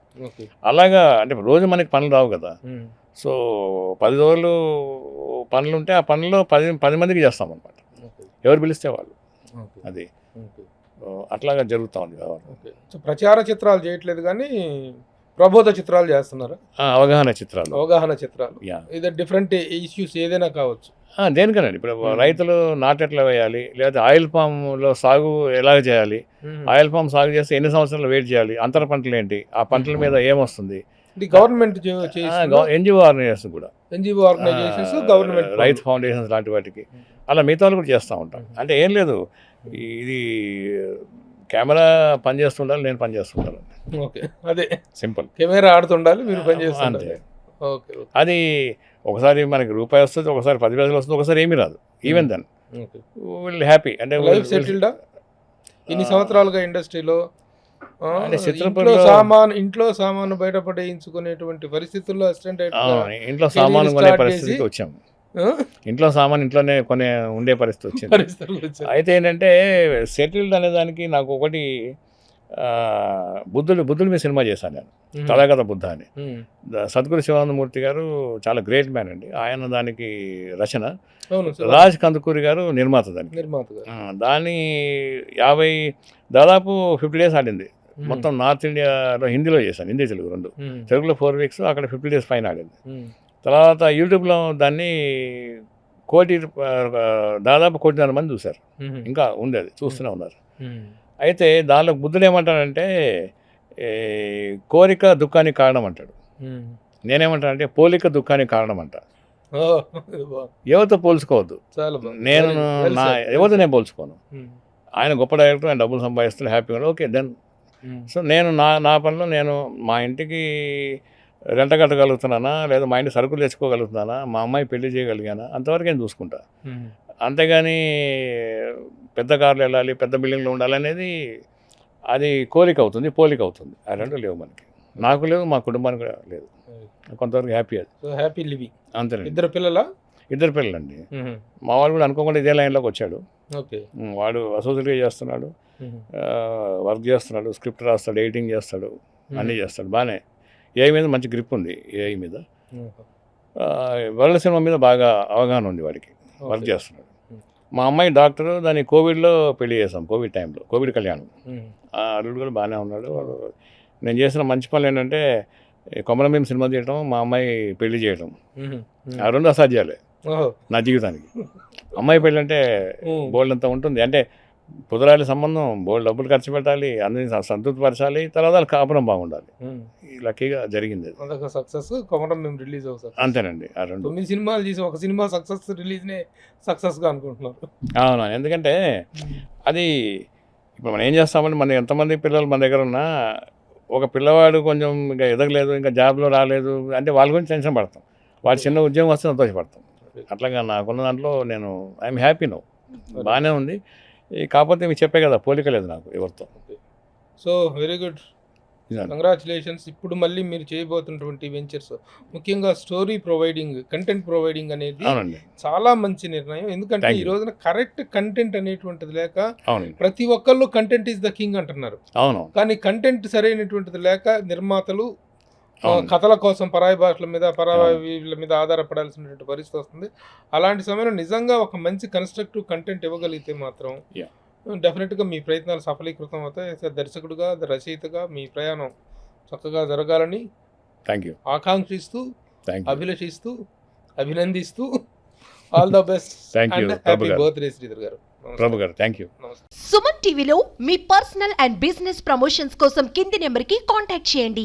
అలాగా అంటే రోజు మనకి పనులు రావు కదా. సో 10 రోజులు పనులు ఉంటే ఆ పనుల్లో 10 మందికి చేస్తాం అనమాట, ఎవరు పిలిస్తే వాళ్ళు. అది అట్లాగా జరుగుతూ ఉంది. ప్రచార చిత్రాలు చేయట్లేదు కానీ ప్రబోధ చిత్రాలు చేస్తున్నారు, అవగాహన చిత్రాలు. ఇది డిఫరెంట్ ఇష్యూస్ ఏదైనా కావచ్చు, దేనికనండి. ఇప్పుడు రైతులు నాటు ఎట్లా వేయాలి, లేదా ఆయిల్ పామ్లో సాగు ఎలా చేయాలి, ఆయిల్ పామ్ సాగు చేస్తే ఎన్ని సంవత్సరాలు వెయిట్ చేయాలి, అంతర పంటలు ఏంటి, ఆ పంటల మీద ఏమొస్తుంది, గవర్నమెంట్ ఎన్జిఓ ఆర్గనైజేషన్ కూడా, గవర్నమెంట్ రైతు ఫౌండేషన్స్ లాంటి వాటికి, అలా మిగతా వాళ్ళు కూడా చేస్తూ ఉంటాం. అంటే ఏం లేదు, ఇది కెమెరా పనిచేస్తుండాలి, నేను పనిచేస్తుంటాను. ఓకే, అదే సింపుల్. కెమెరా ఆడుతుండాలి, మీరు పనిచేస్తుంటారు. అంతే. అది ఒకసారి మనకి రూపాయి వస్తుంది, ఒకసారి 10 పైసలు వస్తుంది, ఒకసారి ఏమీ రాదు. Even then will happy. అంటే లైఫ్ సెటిల్డా ఇన్ని సంవత్సరాలుగా ఇండస్ట్రీలో, ఇంట్లో సామాను బయటపడేయించుకునేటువంటి పరిస్థితుల్లో అసిస్టెంట్ ఇంట్లో సామాను కొనే పరిస్థితికి వచ్చాము. ఇంట్లో సామాన్ ఇంట్లోనే ఉండే పరిస్థితి వచ్చింది. అయితే ఏంటంటే సెటిల్డ్ అనే దానికి నాకు ఒకటి, బుద్ధుడి మీద సినిమా చేశాను నేను, తథాగత బుద్ధ అని. సద్గురు శివానందమూర్తి గారు చాలా గ్రేట్ మ్యాన్ అండి, ఆయన దానికి రచన. రాజ్ కందుకూరి గారు నిర్మాత దాన్ని 50 దాదాపు 50 days ఆడింది. మొత్తం నార్త్ ఇండియాలో హిందీలో చేశాను, హిందీ తెలుగు 2. తెలుగులో 4 weeks, అక్కడ 50 days పైన ఆడింది. తర్వాత యూట్యూబ్లో దాన్ని దాదాపు 1.5 మంది చూశారు. ఇంకా ఉండేది చూస్తూనే ఉన్నారు. అయితే దానిలో బుద్ధుడు ఏమంటాడంటే కోరిక దుఃఖానికి కారణం అంటాడు. నేనేమంటానంటే పోలిక దుఃఖానికి కారణం అంట. ఎవరితో పోల్చుకోవద్దు. నేను నా ఎవరితో నేను పోల్చుకోను. ఆయన గొప్ప డైరెక్టర్, ఆయన డబ్బులు సంపాదిస్తాడు, హ్యాపీగా ఓకే దెన్. సో నేను నా పనిలో నేను మా ఇంటికి రెంట కట్టగలుగుతున్నానా, లేదా మా ఇంటికి సరుకులు తెచ్చుకోగలుగుతున్నానా, మా అమ్మాయి పెళ్లి చేయగలిగానా, అంతవరకు నేను చూసుకుంటా. అంతేగాని పెద్ద కార్లు వెళ్ళాలి, పెద్ద బిల్డింగ్లో ఉండాలనేది అది కోరిక అవుతుంది, పోలిక అవుతుంది. ఆ రెండు లేవు మనకి. నాకు లేవు, మా కుటుంబానికి లేదు. కొంతవరకు హ్యాపీ. అది హ్యాపీ లివింగ్. అంతేనండి. ఇద్దరు పిల్లలండి. మా వాడు కూడా అనుకోకుండా ఇదే లైన్లోకి వచ్చాడు. ఓకే. వాడు అసోసియేట్గా చేస్తున్నాడు, వర్క్ చేస్తున్నాడు, స్క్రిప్ట్ రాస్తాడు, ఎడిటింగ్ చేస్తాడు, అన్నీ చేస్తాడు బాగానే. ఏఐ మీద మంచి గ్రిప్ ఉంది. ఏఐ మీద వరల్డ్ సినిమా మీద బాగా అవగాహన ఉంది వాడికి. వర్క్ చేస్తున్నాడు. మా అమ్మాయి డాక్టర్, దాన్ని కోవిడ్లో పెళ్లి చేసాం. కోవిడ్ టైంలో, కోవిడ్ కళ్యాణం. అల్లుడు కూడా బాగానే ఉన్నాడు. నేను చేసిన మంచి పనులు ఏంటంటే కొమరం సినిమా చేయడం, మా అమ్మాయి పెళ్లి చేయడం. ఆ రెండు అసాధ్యాలే నా జీవితానికి. అమ్మాయి పెళ్ళి అంటే బోల్డ్ అంతా ఉంటుంది. అంటే కుదరాలి సంబంధం, బోల్డ్ డబ్బులు ఖర్చు పెట్టాలి, అందరినీ సంతృప్తిపరచాలి, తర్వాత కాపురం బాగుండాలి. లక్కీగా జరిగింది. సక్సెస్ కొమరం భీమ్ రిలీజ్ అవుతుంది. అంతేనండి. ఆ రెండు 9 సినిమాలు చేసి ఒక సినిమా సక్సెస్ రిలీజ్నే సక్సెస్గా అనుకుంటున్నారు. అవును. ఎందుకంటే అది ఇప్పుడు మనం ఏం చేస్తామంటే, మన ఎంతమంది పిల్లలు మన దగ్గర ఉన్నా ఒక పిల్లవాడు కొంచెం ఇంకా ఎదగలేదు, ఇంకా జాబ్లో రాలేదు అంటే వాళ్ళ గురించి టెన్షన్ పడతాం. వాడు చిన్న ఉద్యోగం వస్తే సంతోషపడతాం. అట్లాగా నాకున్న దాంట్లో నేను ఐఎమ్ హ్యాపీ నో, బాగానే ఉంది. కాకపోతే మీకు చెప్పే కదా, పోలిక లేదు నాకు ఎవరితో. So very good, congratulations. ఇప్పుడు మళ్ళీ మీరు చేయబోతున్నటువంటి వెంచర్స్, ముఖ్యంగా స్టోరీ ప్రొవైడింగ్, కంటెంట్ ప్రొవైడింగ్ అనేది చాలా మంచి నిర్ణయం. ఎందుకంటే ఈ రోజున కరెక్ట్ కంటెంట్ అనేటువంటిది లేక ప్రతి ఒక్కళ్ళు కంటెంట్ ఈజ్ ద కింగ్ అంటున్నారు. కానీ కంటెంట్ సరైనటువంటిది లేక నిర్మాతలు కథల కోసం పరాయి భాషల మీద, పరాయిల మీద ఆధారపడాల్సినటువంటి పరిస్థితి వస్తుంది. అలాంటి సమయంలో నిజంగా ఒక మంచి కన్స్ట్రక్టివ్ కంటెంట్ ఇవ్వగలిగితే మాత్రం డెఫినెట్గా మీ ప్రయత్నాలు సఫలీకృతం అవుతాయి. దర్శకుడిగా, రచయితగా మీ ప్రయాణం చక్కగా జరగాలని ఆకాంక్షిస్తూ, అభిలషిస్తూ, అభినందిస్తూ all the best and happy birthday Sridhar గారు. సుమన్ టీవీలో మీ పర్సనల్ అండ్ బిజినెస్ ప్రమోషన్స్ కోసం కింది నెంబర్కి కాంటాక్ట్ చేయండి.